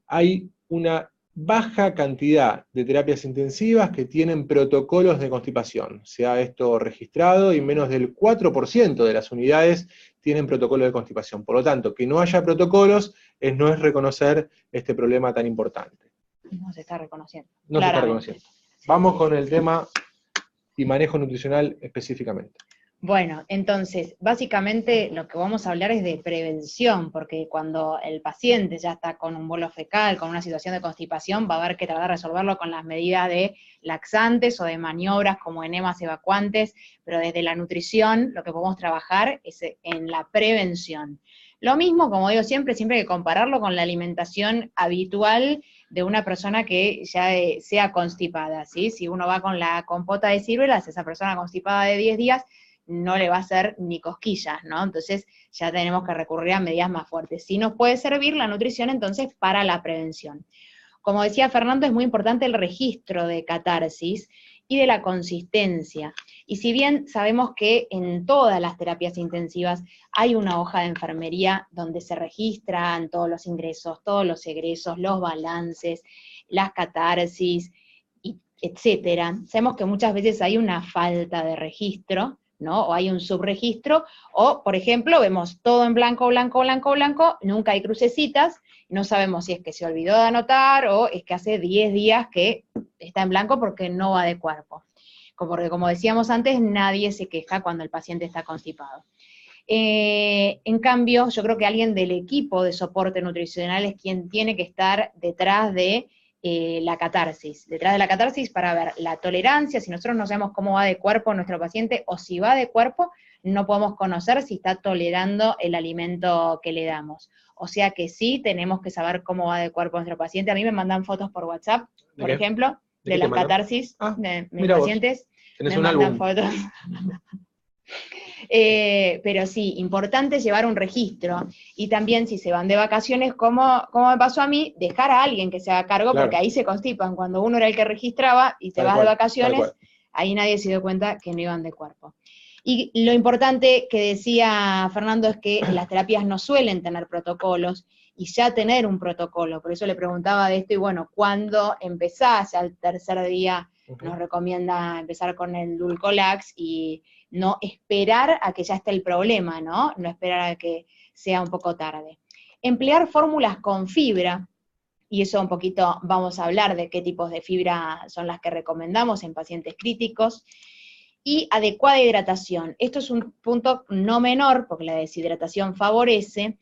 hay una baja cantidad de terapias intensivas que tienen protocolos de constipación. Se ha esto registrado y menos del 4% de las unidades tienen protocolo de constipación. Por lo tanto, que no haya protocolos no es reconocer este problema tan importante. No se está reconociendo. No se está reconociendo. Vamos con el tema y manejo nutricional específicamente. Bueno, entonces, básicamente lo que vamos a hablar es de prevención, porque cuando el paciente ya está con un bolo fecal, con una situación de constipación, va a haber que tratar de resolverlo con las medidas de laxantes o de maniobras como enemas evacuantes, pero desde la nutrición lo que podemos trabajar es en la prevención. Lo mismo, como digo siempre hay que compararlo con la alimentación habitual de una persona que ya sea constipada, ¿sí? Si uno va con la compota de ciruelas, esa persona constipada de 10 días, no le va a hacer ni cosquillas, ¿no? Entonces ya tenemos que recurrir a medidas más fuertes. Sí nos puede servir la nutrición entonces para la prevención. Como decía Fernando, es muy importante el registro de catarsis y de la consistencia. Y si bien sabemos que en todas las terapias intensivas hay una hoja de enfermería donde se registran todos los ingresos, todos los egresos, los balances, las catarsis, etcétera, sabemos que muchas veces hay una falta de registro, ¿no? O hay un subregistro, o, por ejemplo, vemos todo en blanco, nunca hay crucecitas, no sabemos si es que se olvidó de anotar, o es que hace 10 días que está en blanco porque no va de cuerpo. Porque, como decíamos antes, nadie se queja cuando el paciente está constipado. En cambio, yo creo que alguien del equipo de soporte nutricional es quien tiene que estar detrás de la catarsis, para ver la tolerancia. Si nosotros no sabemos cómo va de cuerpo nuestro paciente, o si va de cuerpo, no podemos conocer si está tolerando el alimento que le damos. O sea que sí tenemos que saber cómo va de cuerpo nuestro paciente. A mí me mandan fotos por WhatsApp, por ejemplo, de las catarsis de mis pacientes. Tenés me mandan fotos. Pero sí, importante llevar un registro, y también si se van de vacaciones, como me pasó a mí, dejar a alguien que se haga cargo, porque ahí se constipan. Cuando uno era el que registraba y te vas de vacaciones, ahí nadie se dio cuenta que no iban de cuerpo. Y lo importante que decía Fernando es que las terapias no suelen tener protocolos, y ya tener un protocolo, por eso le preguntaba de esto, y bueno, ¿cuándo empezás? Al tercer día nos recomienda empezar con el Dulcolax, y no esperar a que ya esté el problema, ¿no? No esperar a que sea un poco tarde. Emplear fórmulas con fibra, y eso un poquito vamos a hablar de qué tipos de fibra son las que recomendamos en pacientes críticos, y adecuada hidratación. Esto es un punto no menor, porque la deshidratación favorece,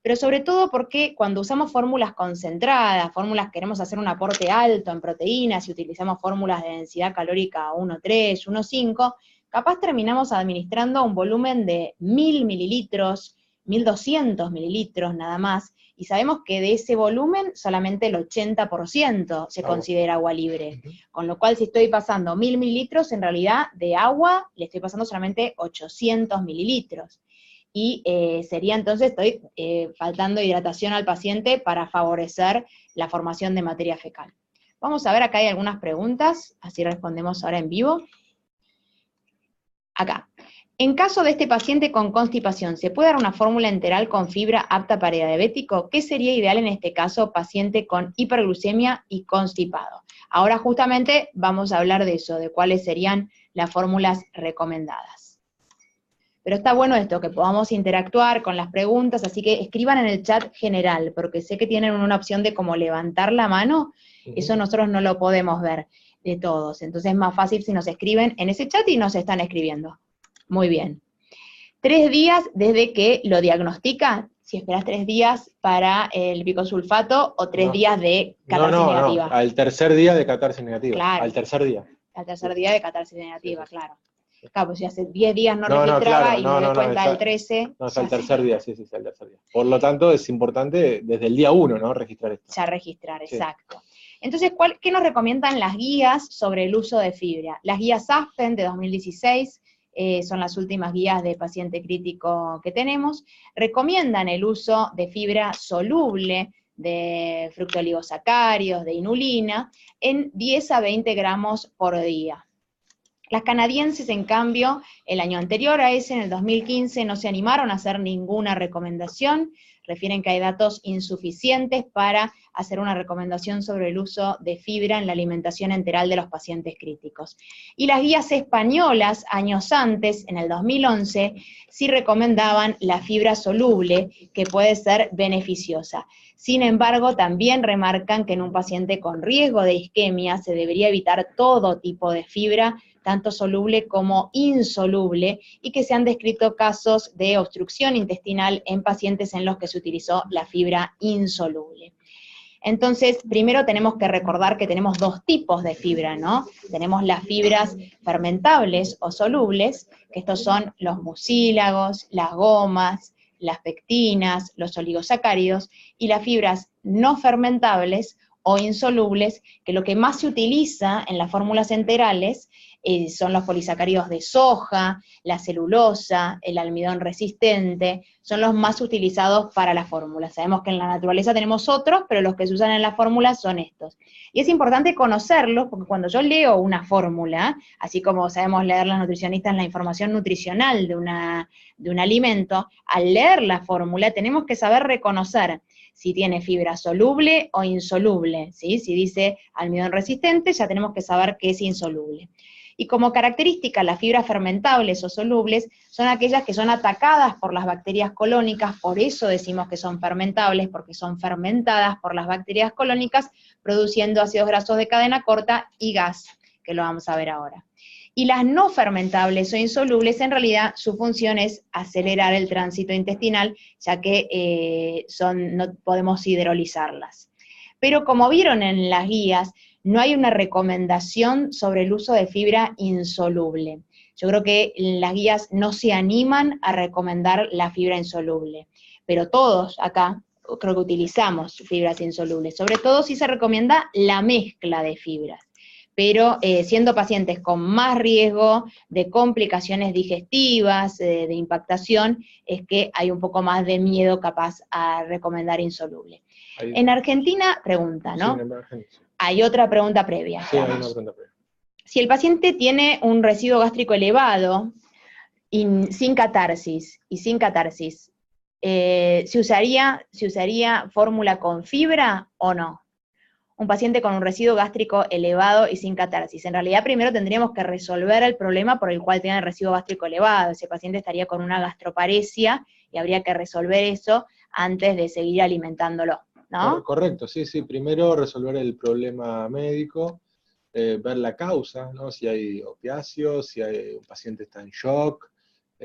pero sobre todo porque cuando usamos fórmulas concentradas, fórmulas queremos hacer un aporte alto en proteínas y utilizamos fórmulas de densidad calórica 1,3, 1,5, capaz terminamos administrando un volumen de 1000 mililitros, 1200 mililitros nada más, y sabemos que de ese volumen solamente el 80% se considera agua libre. Con lo cual, si estoy pasando 1000 mililitros, en realidad de agua le estoy pasando solamente 800 mililitros. Y sería entonces, estoy faltando hidratación al paciente para favorecer la formación de materia fecal. Vamos a ver, acá hay algunas preguntas, así respondemos ahora en vivo. Acá. En caso de este paciente con constipación, ¿se puede dar una fórmula enteral con fibra apta para diabético? ¿Qué sería ideal en este caso, paciente con hiperglucemia y constipado? Ahora justamente vamos a hablar de eso, de cuáles serían las fórmulas recomendadas. Pero está bueno esto, que podamos interactuar con las preguntas, así que escriban en el chat general, porque sé que tienen una opción de como levantar la mano, eso nosotros no lo podemos ver de todos, entonces es más fácil si nos escriben en ese chat y nos están escribiendo. Muy bien. 3 días desde que lo diagnostica, si esperás 3 días para el bicosulfato o 3 días de catarsis negativa. No, al tercer día de catarsis negativa. Claro. Al tercer día. Al tercer día de catarsis negativa, sí. Claro. Claro, pues si hace 10 días no registraba y me doy cuenta del 13. No, es al tercer día, sí, al tercer día. Por lo tanto, es importante desde el día 1, ¿no? Registrar esto. Ya registrar, exacto. Entonces, ¿qué nos recomiendan las guías sobre el uso de fibra? Las guías ASPEN de 2016, son las últimas guías de paciente crítico que tenemos, recomiendan el uso de fibra soluble, de fructooligosacáridos, de inulina, en 10 a 20 gramos por día. Las canadienses, en cambio, el año anterior a ese, en el 2015, no se animaron a hacer ninguna recomendación, refieren que hay datos insuficientes para hacer una recomendación sobre el uso de fibra en la alimentación enteral de los pacientes críticos. Y las guías españolas, años antes, en el 2011, sí recomendaban la fibra soluble, que puede ser beneficiosa. Sin embargo, también remarcan que en un paciente con riesgo de isquemia se debería evitar todo tipo de fibra, tanto soluble como insoluble, y que se han descrito casos de obstrucción intestinal en pacientes en los que se utilizó la fibra insoluble. Entonces, primero tenemos que recordar que tenemos 2 tipos de fibra, ¿no? Tenemos las fibras fermentables o solubles, que estos son los mucílagos, las gomas, las pectinas, los oligosacáridos, y las fibras no fermentables o insolubles, que lo que más se utiliza en las fórmulas integrales son los polisacáridos de soja, la celulosa, el almidón resistente, son los más utilizados para la fórmula. Sabemos que en la naturaleza tenemos otros, pero los que se usan en la fórmula son estos. Y es importante conocerlos, porque cuando yo leo una fórmula, así como sabemos leer las nutricionistas la información nutricional de un alimento, al leer la fórmula tenemos que saber reconocer si tiene fibra soluble o insoluble, ¿sí? Si dice almidón resistente, ya tenemos que saber que es insoluble. Y como característica, las fibras fermentables o solubles son aquellas que son atacadas por las bacterias colónicas, por eso decimos que son fermentables, porque son fermentadas por las bacterias colónicas, produciendo ácidos grasos de cadena corta y gas, que lo vamos a ver ahora. Y las no fermentables o insolubles, en realidad, su función es acelerar el tránsito intestinal, ya que no podemos hidrolizarlas. Pero como vieron en las guías, no hay una recomendación sobre el uso de fibra insoluble. Yo creo que las guías no se animan a recomendar la fibra insoluble, pero todos acá creo que utilizamos fibras insolubles, sobre todo si se recomienda la mezcla de fibras. Pero siendo pacientes con más riesgo de complicaciones digestivas, de impactación, es que hay un poco más de miedo capaz a recomendar insoluble. Ahí. En Argentina, pregunta, ¿no? Sí, en Argentina. Hay otra pregunta previa. Sí, hay una pregunta previa. Si el paciente tiene un residuo gástrico elevado, sin catarsis, ¿se usaría fórmula con fibra o no? Un paciente con un residuo gástrico elevado y sin catarsis. En realidad, primero tendríamos que resolver el problema por el cual tiene el residuo gástrico elevado. Ese paciente estaría con una gastroparesia y habría que resolver eso antes de seguir alimentándolo, ¿no? Correcto, sí. Primero resolver el problema médico, ver la causa, ¿no? Si hay opiáceos, si un paciente está en shock,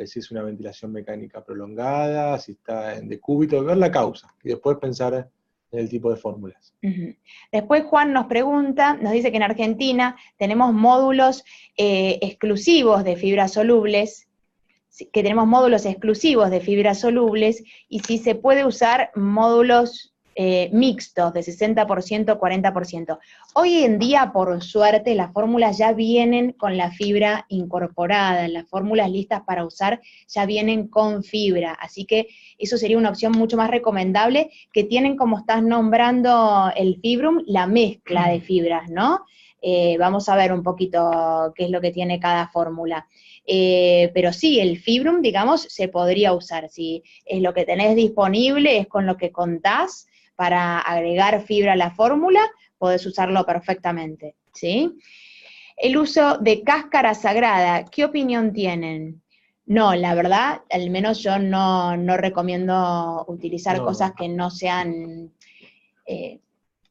si es una ventilación mecánica prolongada, si está en decúbito, ver la causa, y después pensar en el tipo de fórmulas. Después Juan nos pregunta, nos dice que en Argentina tenemos módulos exclusivos de fibras solubles, que tenemos módulos exclusivos de fibras solubles, y si se puede usar módulos mixtos de 60%, 40%. Hoy en día, por suerte, las fórmulas ya vienen con la fibra incorporada, las fórmulas listas para usar ya vienen con fibra, así que eso sería una opción mucho más recomendable, que tienen, como estás nombrando el Fibrum, la mezcla de fibras, ¿no? Vamos a ver un poquito qué es lo que tiene cada fórmula. Pero sí, el Fibrum, digamos, se podría usar. Si es lo que tenés disponible, es con lo que contás para agregar fibra a la fórmula, podés usarlo perfectamente, ¿sí? El uso de cáscara sagrada, ¿qué opinión tienen? No, la verdad, al menos yo no recomiendo utilizar cosas que no sean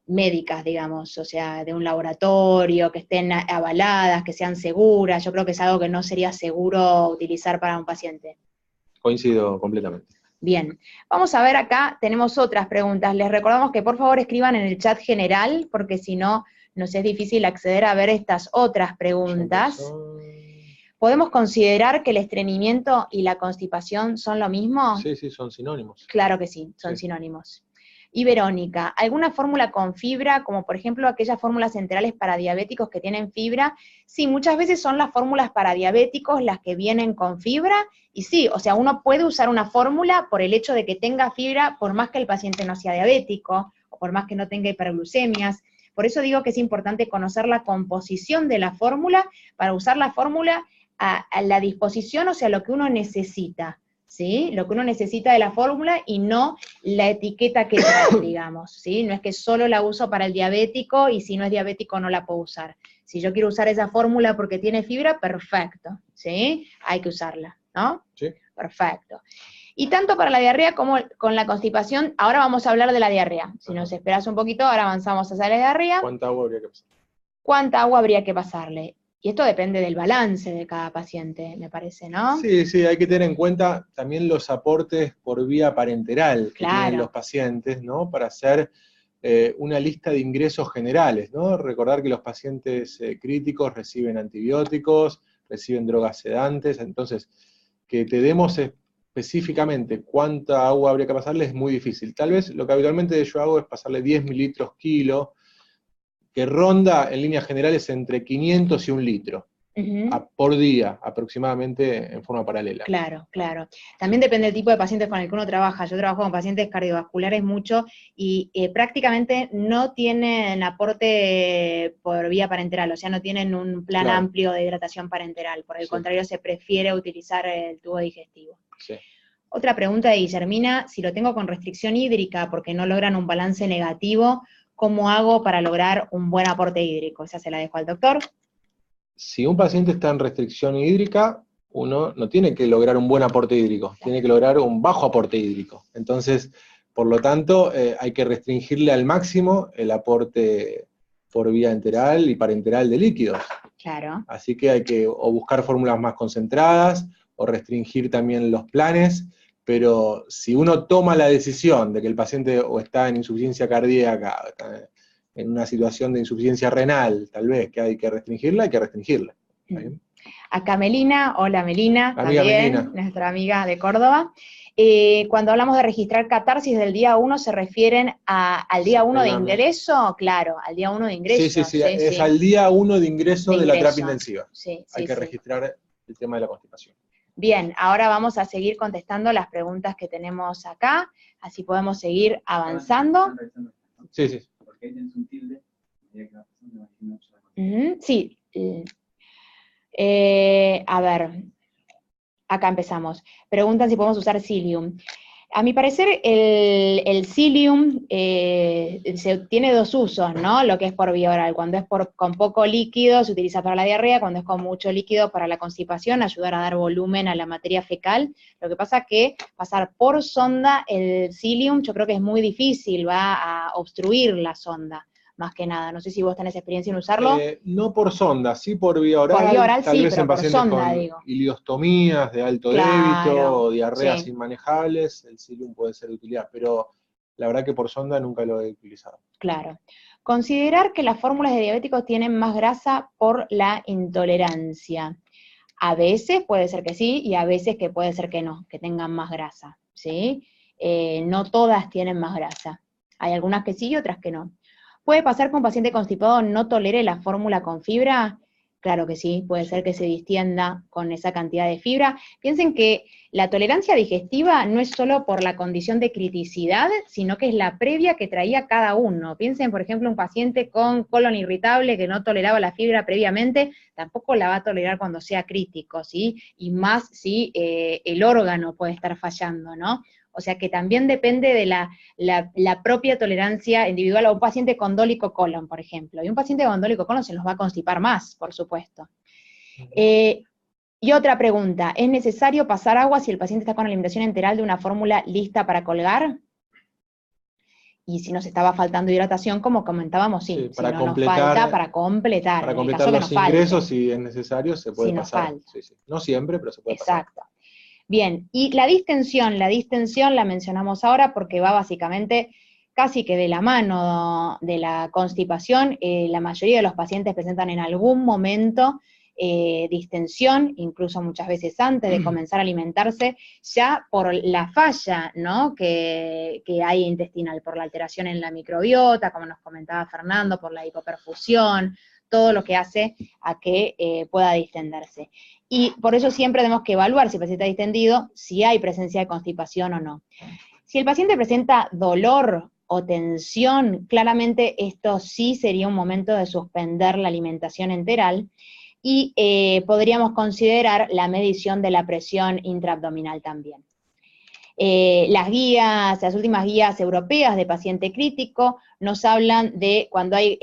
médicas, digamos, o sea, de un laboratorio, que estén avaladas, que sean seguras. Yo creo que es algo que no sería seguro utilizar para un paciente. Coincido completamente. Bien, vamos a ver acá, tenemos otras preguntas. Les recordamos que por favor escriban en el chat general, porque si no, nos es difícil acceder a ver estas otras preguntas. ¿Podemos considerar que el estreñimiento y la constipación son lo mismo? Sí, sí, son sinónimos. Claro que sí, son sinónimos. Y Verónica, ¿alguna fórmula con fibra, como por ejemplo aquellas fórmulas enterales para diabéticos que tienen fibra? Sí, muchas veces son las fórmulas para diabéticos las que vienen con fibra, y sí, o sea, uno puede usar una fórmula por el hecho de que tenga fibra, por más que el paciente no sea diabético, o por más que no tenga hiperglucemias. Por eso digo que es importante conocer la composición de la fórmula, para usar la fórmula a la disposición, o sea, lo que uno necesita. ¿Sí? Lo que uno necesita de la fórmula y no la etiqueta que trae, digamos, ¿sí? No es que solo la uso para el diabético y si no es diabético no la puedo usar. Si yo quiero usar esa fórmula porque tiene fibra, perfecto, ¿sí? Hay que usarla, ¿no? Sí. Perfecto. Y tanto para la diarrea como con la constipación, ahora vamos a hablar de la diarrea. Si nos esperas un poquito, ahora avanzamos hacia la diarrea. ¿Cuánta agua habría que pasar? ¿Cuánta agua habría que pasarle? Y esto depende del balance de cada paciente, me parece, ¿no? Sí, sí, hay que tener en cuenta también los aportes por vía parenteral que tienen los pacientes, ¿no? Para hacer una lista de ingresos generales, ¿no? Recordar que los pacientes críticos reciben antibióticos, reciben drogas sedantes, entonces que te demos específicamente cuánta agua habría que pasarle es muy difícil. Tal vez lo que habitualmente yo hago es pasarle 10 mililitros kilo, que ronda en líneas generales entre 500 y 1 litro. Por día, aproximadamente en forma paralela. Claro, claro. También depende del tipo de pacientes con el que uno trabaja. Yo trabajo con pacientes cardiovasculares mucho y prácticamente no tienen aporte por vía parenteral, o sea, no tienen un plan amplio de hidratación parenteral. Por el contrario, se prefiere utilizar el tubo digestivo. Sí. Otra pregunta de Guillermina: si lo tengo con restricción hídrica porque no logran un balance negativo, ¿cómo hago para lograr un buen aporte hídrico? Esa se la dejo al doctor. Si un paciente está en restricción hídrica, uno no tiene que lograr un buen aporte hídrico, tiene que lograr un bajo aporte hídrico. Entonces, por lo tanto, hay que restringirle al máximo el aporte por vía enteral y parenteral de líquidos. Claro. Así que hay que o buscar fórmulas más concentradas, o restringir también los planes, pero si uno toma la decisión de que el paciente o está en insuficiencia cardíaca, o está en una situación de insuficiencia renal, tal vez, que hay que restringirla, hay que restringirla. Acá Melina, hola Melina, amiga también, Melina, nuestra amiga de Córdoba. Cuando hablamos de registrar catarsis del día 1, ¿se refieren al día 1 de ingreso? Claro, al día 1 de ingreso. Sí, es al día 1 de ingreso de la terapia intensiva. Sí, hay que registrar el tema de la constipación. Bien, ahora vamos a seguir contestando las preguntas que tenemos acá, así podemos seguir avanzando. Sí, sí. Porque ahí tienes un tilde. Sí. A ver, acá empezamos. Preguntan si podemos usar psyllium. A mi parecer, el psyllium tiene dos usos, ¿no? Lo que es por vía oral. Cuando es con poco líquido, se utiliza para la diarrea. Cuando es con mucho líquido, para la constipación, ayudar a dar volumen a la materia fecal. Lo que pasa es que pasar por sonda el psyllium, yo creo que es muy difícil, va a obstruir la sonda. más que nada. No sé si vos tenés experiencia en usarlo. No por sonda, sí por vía oral. Por vía oral tal sí, vez pero en por pacientes sonda, con digo. iliostomías de alto Claro, débito o diarreas sí. inmanejables, el Cilium puede ser de utilidad, pero la verdad que por sonda nunca lo he utilizado. Claro. Considerar que las fórmulas de diabéticos tienen más grasa por la intolerancia. A veces puede ser que sí y a veces que puede ser que no, que tengan más grasa, ¿sí? No todas tienen más grasa. Hay algunas que sí y otras que no. ¿Puede pasar que un paciente constipado no tolere la fórmula con fibra? Claro que sí, puede ser que se distienda con esa cantidad de fibra. Piensen que la tolerancia digestiva no es solo por la condición de criticidad, sino que es la previa que traía cada uno. Piensen, por ejemplo, un paciente con colon irritable que no toleraba la fibra previamente, tampoco la va a tolerar cuando sea crítico, ¿sí? Y más si el órgano puede estar fallando, ¿no? O sea que también depende de la propia tolerancia individual a un paciente con dólico colon, por ejemplo. Y un paciente con dólico colon se los va a constipar más, por supuesto. Y otra pregunta, ¿es necesario pasar agua si el paciente está con alimentación enteral de una fórmula lista para colgar? Y si nos estaba faltando hidratación, como comentábamos, sí. Sí, para si no nos completar, falta, para completar. para En el completar caso que los nos falte. ingresos, si es necesario, se puede Si nos pasar. falta. Sí, sí. No siempre, pero se puede pasar. Exacto. Bien, y la distensión la mencionamos ahora porque va básicamente casi que de la mano de la constipación. La mayoría de los pacientes presentan en algún momento distensión, incluso muchas veces antes de comenzar a alimentarse, ya por la falla, ¿no?, que hay intestinal, por la alteración en la microbiota, como nos comentaba Fernando, por la hipoperfusión, todo lo que hace a que pueda distenderse. Y por eso siempre tenemos que evaluar si el paciente está distendido, si hay presencia de constipación o no. Si el paciente presenta dolor o tensión, claramente esto sí sería un momento de suspender la alimentación enteral y podríamos considerar la medición de la presión intraabdominal también. Las últimas guías europeas de paciente crítico nos hablan de cuando hay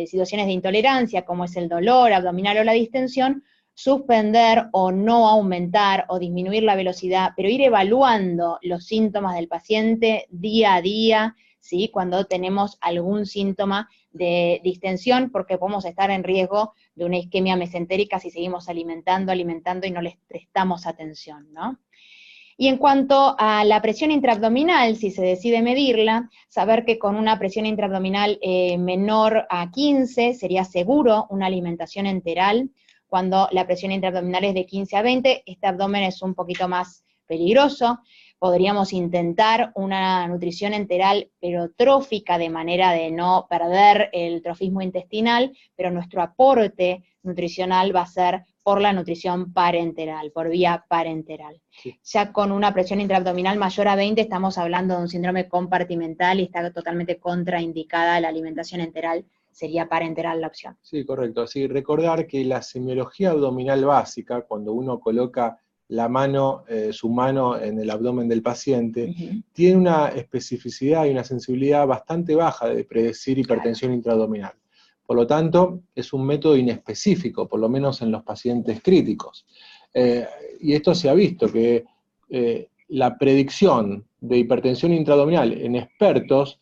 situaciones de intolerancia, como es el dolor abdominal o la distensión, suspender o no aumentar o disminuir la velocidad, pero ir evaluando los síntomas del paciente día a día, ¿sí?, cuando tenemos algún síntoma de distensión, porque podemos estar en riesgo de una isquemia mesentérica si seguimos alimentando y no les prestamos atención, ¿no? Y en cuanto a la presión intraabdominal, si se decide medirla, saber que con una presión intraabdominal menor a 15 sería seguro una alimentación enteral. Cuando la presión intraabdominal es de 15 a 20, este abdomen es un poquito más peligroso. Podríamos intentar una nutrición enteral pero trófica, de manera de no perder el trofismo intestinal, pero nuestro aporte nutricional va a ser por la nutrición parenteral, por vía parenteral. Sí. Ya con una presión intraabdominal mayor a 20 estamos hablando de un síndrome compartimental y está totalmente contraindicada la alimentación enteral, sería parenteral la opción. Sí, correcto. Así recordar que la semiología abdominal básica, cuando uno coloca la mano, su mano en el abdomen del paciente, tiene una especificidad y una sensibilidad bastante baja de predecir hipertensión intraabdominal. Por lo tanto, es un método inespecífico, por lo menos en los pacientes críticos. Y esto se ha visto, que la predicción de hipertensión intraabdominal en expertos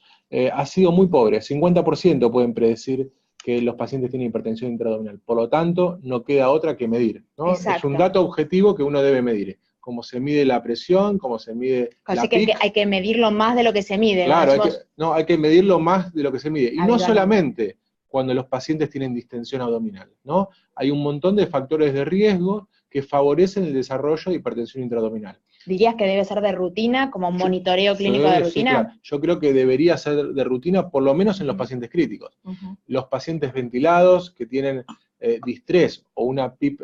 ha sido muy pobre. 50% pueden predecir que los pacientes tienen hipertensión intraabdominal. Por lo tanto, no queda otra que medir, ¿no? Es un dato objetivo que uno debe medir. Cómo se mide la presión, cómo se mide la PIC. Que hay que medirlo más de lo que se mide. Claro, hay que medirlo más de lo que se mide. Y no solamente cuando los pacientes tienen distensión abdominal, ¿no? Hay un montón de factores de riesgo que favorecen el desarrollo de hipertensión intraabdominal. ¿Dirías que debe ser de rutina, como un monitoreo clínico de rutina? Sí, claro. Yo creo que debería ser de rutina, por lo menos en los pacientes críticos. Los pacientes ventilados que tienen distrés o una PIP,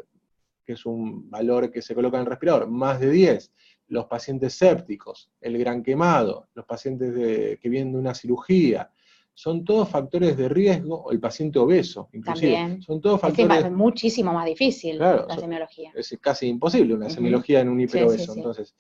que es un valor que se coloca en el respirador, más de 10, los pacientes sépticos, el gran quemado, los pacientes que vienen de una cirugía, son todos factores de riesgo, o el paciente obeso, inclusive. También. Son todos factores... Es muchísimo más difícil, claro, la semiología. Es casi imposible una semiología en un hiperobeso. Sí. Entonces,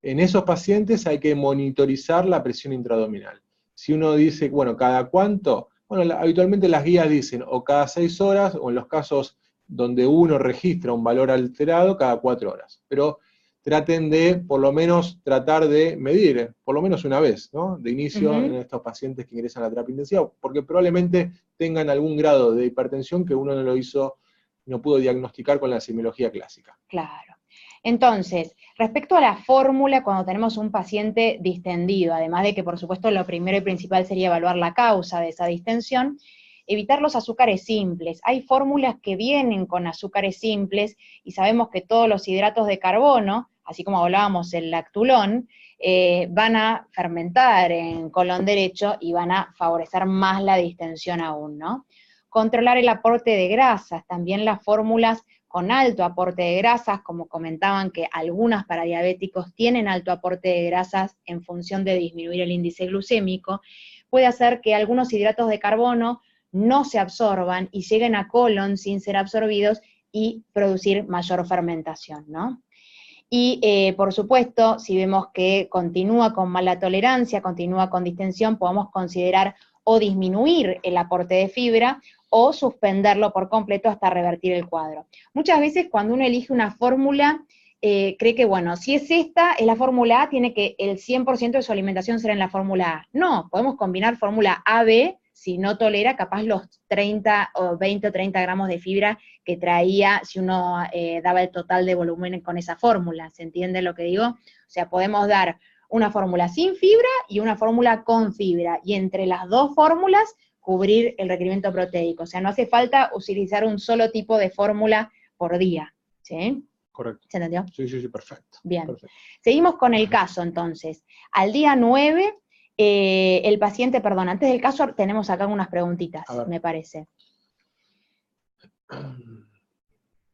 en esos pacientes hay que monitorizar la presión intraabdominal. Si uno dice, bueno, ¿cada cuánto? Bueno, habitualmente las guías dicen o cada 6 horas, o en los casos donde uno registra un valor alterado, cada 4 horas. Pero traten de, por lo menos, tratar de medir, por lo menos una vez, ¿no? De inicio en estos pacientes que ingresan a la terapia intensiva, porque probablemente tengan algún grado de hipertensión que uno no pudo diagnosticar con la semiología clásica. Claro. Entonces, respecto a la fórmula, cuando tenemos un paciente distendido, además de que, por supuesto, lo primero y principal sería evaluar la causa de esa distensión, evitar los azúcares simples. Hay fórmulas que vienen con azúcares simples y sabemos que todos los hidratos de carbono, así como hablábamos el lactulón, van a fermentar en colon derecho y van a favorecer más la distensión aún, ¿no? Controlar el aporte de grasas, también las fórmulas con alto aporte de grasas, como comentaban que algunas para diabéticos tienen alto aporte de grasas en función de disminuir el índice glucémico, puede hacer que algunos hidratos de carbono no se absorban y lleguen a colon sin ser absorbidos y producir mayor fermentación, ¿no? Y por supuesto, si vemos que continúa con mala tolerancia, continúa con distensión, podemos considerar o disminuir el aporte de fibra o suspenderlo por completo hasta revertir el cuadro. Muchas veces cuando uno elige una fórmula, cree que, bueno, si es esta, es la fórmula A, tiene que el 100% de su alimentación será en la fórmula A. No, podemos combinar fórmula A-B, si no tolera, capaz los 30 o 20 o 30 gramos de fibra que traía si uno daba el total de volumen con esa fórmula. ¿Se entiende lo que digo? O sea, podemos dar una fórmula sin fibra y una fórmula con fibra, y entre las dos fórmulas cubrir el requerimiento proteico. O sea, no hace falta utilizar un solo tipo de fórmula por día. ¿Sí? Correcto. ¿Se entendió? Sí, perfecto. Bien. Perfecto. Seguimos con el caso, entonces. Al día 9, el paciente, perdón, antes del caso tenemos acá unas preguntitas, me parece.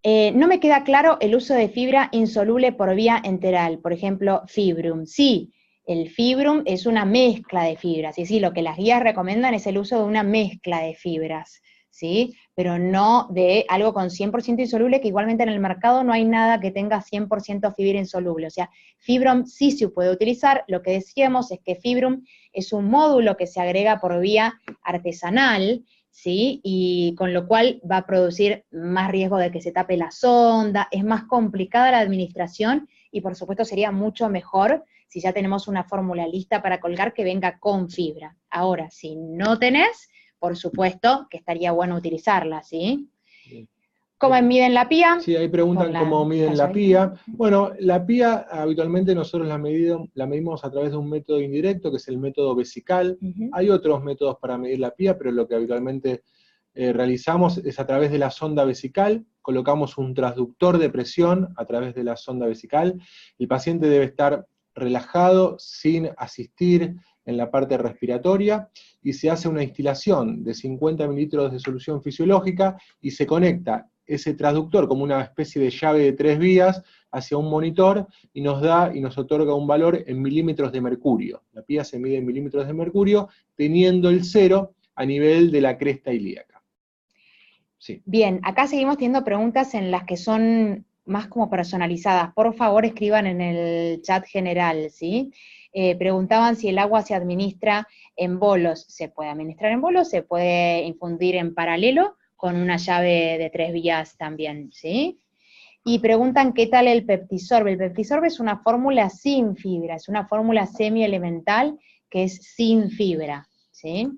No me queda claro el uso de fibra insoluble por vía enteral, por ejemplo, Fibrum. Sí, el Fibrum es una mezcla de fibras, y sí, lo que las guías recomiendan es el uso de una mezcla de fibras, ¿sí? Pero no de algo con 100% insoluble, que igualmente en el mercado no hay nada que tenga 100% fibra insoluble. O sea, Fibrum sí se puede utilizar. Lo que decíamos es que Fibrum es un módulo que se agrega por vía artesanal, ¿sí? Y con lo cual va a producir más riesgo de que se tape la sonda, es más complicada la administración, y por supuesto sería mucho mejor si ya tenemos una fórmula lista para colgar que venga con fibra. Ahora, si no tenés, por supuesto que estaría bueno utilizarla, ¿sí? ¿Cómo miden la PIA? Sí, ahí preguntan cómo miden la PIA. Bueno, la PIA habitualmente nosotros la medimos a través de un método indirecto, que es el método vesical. Hay otros métodos para medir la PIA, pero lo que habitualmente realizamos es a través de la sonda vesical. Colocamos un transductor de presión a través de la sonda vesical. El paciente debe estar relajado, sin asistir en la parte respiratoria, y se hace una instilación de 50 mililitros de solución fisiológica y se conecta ese transductor como una especie de llave de 3 vías hacia un monitor y nos otorga un valor en milímetros de mercurio. La PIA se mide en milímetros de mercurio, teniendo el 0 a nivel de la cresta ilíaca. Sí. Bien, acá seguimos teniendo preguntas en las que son más como personalizadas. Por favor, escriban en el chat general, ¿sí? Preguntaban si el agua se administra en bolos. ¿Se puede administrar en bolos? ¿Se puede infundir en paralelo con una llave de 3 vías también, ¿sí? Y preguntan qué tal el Peptisorbe. El Peptisorbe es una fórmula sin fibra, es una fórmula semielemental que es sin fibra, ¿sí?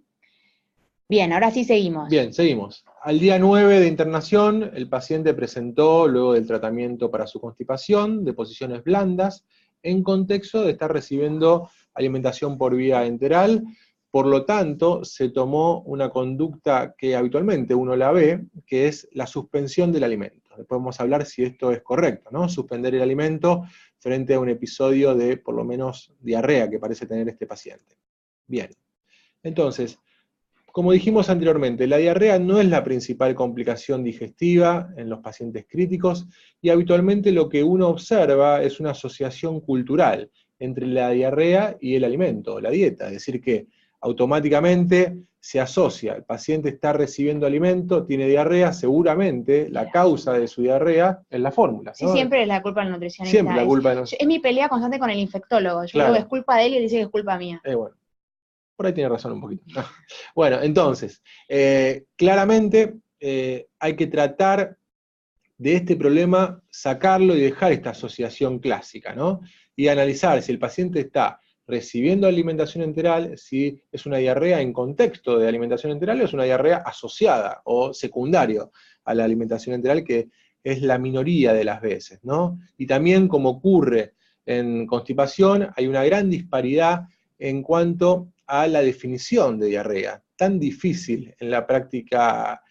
Bien, ahora sí seguimos. Bien, seguimos. Al día 9 de internación, el paciente presentó, luego del tratamiento para su constipación, deposiciones blandas, en contexto de estar recibiendo alimentación por vía enteral. Por lo tanto, se tomó una conducta que habitualmente uno la ve, que es la suspensión del alimento. Después vamos a hablar si esto es correcto, ¿no? Suspender el alimento frente a un episodio de, por lo menos, diarrea que parece tener este paciente. Bien. Entonces, como dijimos anteriormente, la diarrea no es la principal complicación digestiva en los pacientes críticos, y habitualmente lo que uno observa es una asociación cultural entre la diarrea y el alimento, la dieta, es decir que automáticamente se asocia, el paciente está recibiendo alimento, tiene diarrea, seguramente la causa de su diarrea es la fórmula, ¿no? Sí, siempre es la culpa del nutricionista. Siempre la culpa del Es mi pelea constante con el infectólogo. Yo digo que es culpa de él y él dice que es culpa mía. Bueno. Por ahí tiene razón un poquito. Bueno, entonces, claramente hay que tratar de este problema sacarlo y dejar esta asociación clásica, ¿no? Y analizar si el paciente está recibiendo alimentación enteral, si es una diarrea en contexto de alimentación enteral o es una diarrea asociada o secundario a la alimentación enteral, que es la minoría de las veces, ¿no? Y también, como ocurre en constipación, hay una gran disparidad en cuanto a la definición de diarrea, tan difícil en la práctica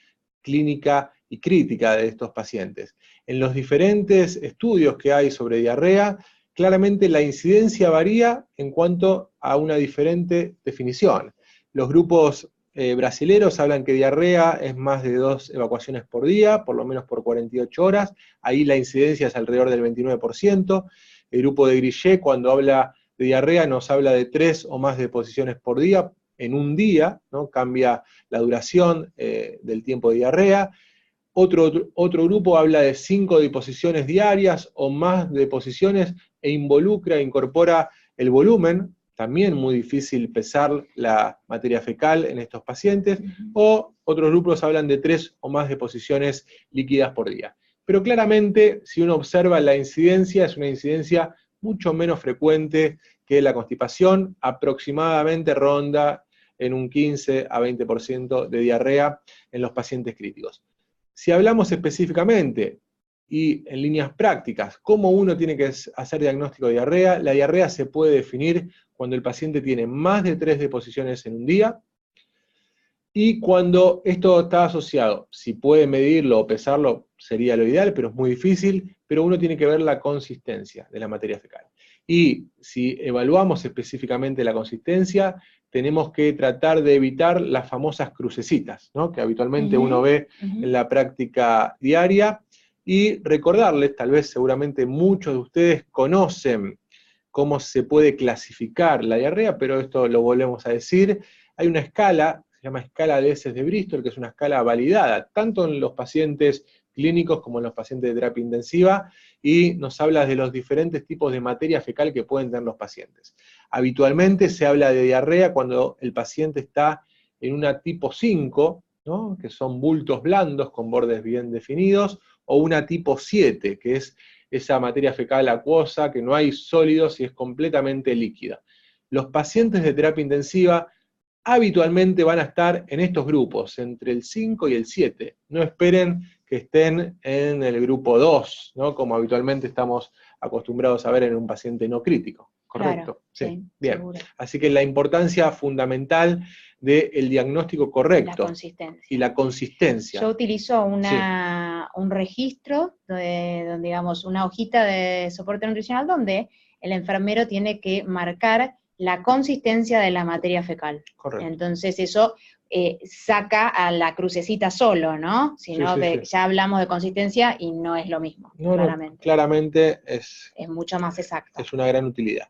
clínica y crítica de estos pacientes. En los diferentes estudios que hay sobre diarrea, claramente la incidencia varía en cuanto a una diferente definición. Los grupos brasileros hablan que diarrea es más de 2 evacuaciones por día, por lo menos por 48 horas, ahí la incidencia es alrededor del 29%. El grupo de Grillet, cuando habla de diarrea, nos habla de 3 o más deposiciones por día, en un día, ¿no? Cambia la duración del tiempo de diarrea. Otro grupo habla de 5 deposiciones diarias o más deposiciones e incorpora el volumen, también muy difícil pesar la materia fecal en estos pacientes, o otros grupos hablan de 3 o más deposiciones líquidas por día. Pero claramente, si uno observa la incidencia, es una incidencia mucho menos frecuente que la constipación, aproximadamente ronda en un 15 a 20% de diarrea en los pacientes críticos. Si hablamos específicamente y en líneas prácticas, ¿cómo uno tiene que hacer diagnóstico de diarrea? La diarrea se puede definir cuando el paciente tiene más de 3 deposiciones en un día, y cuando esto está asociado, si puede medirlo o pesarlo, sería lo ideal, pero es muy difícil, pero uno tiene que ver la consistencia de la materia fecal. Y si evaluamos específicamente la consistencia, tenemos que tratar de evitar las famosas crucecitas, ¿no? Que habitualmente uno ve en la práctica diaria, y recordarles, tal vez seguramente muchos de ustedes conocen cómo se puede clasificar la diarrea, pero esto lo volvemos a decir. Hay una escala, se llama escala de heces de Bristol, que es una escala validada, tanto en los pacientes clínicos como en los pacientes de terapia intensiva, y nos habla de los diferentes tipos de materia fecal que pueden tener los pacientes. Habitualmente se habla de diarrea cuando el paciente está en una tipo 5, ¿no? Que son bultos blandos con bordes bien definidos, o una tipo 7, que es esa materia fecal acuosa, que no hay sólidos y es completamente líquida. Los pacientes de terapia intensiva habitualmente van a estar en estos grupos, entre el 5 y el 7. No esperen que estén en el grupo 2, ¿no? Como habitualmente estamos acostumbrados a ver en un paciente no crítico. ¿Correcto? Claro, sí, bien. Seguro. Así que la importancia fundamental del diagnóstico correcto. La consistencia. Y la consistencia. Yo utilizo un registro, donde, digamos, una hojita de soporte nutricional donde el enfermero tiene que marcar la consistencia de la materia fecal. Correcto. Entonces eso saca a la crucecita solo, ¿no? Si no, ya hablamos de consistencia y no es lo mismo, claramente. No, claramente es mucho más exacto. Es una gran utilidad.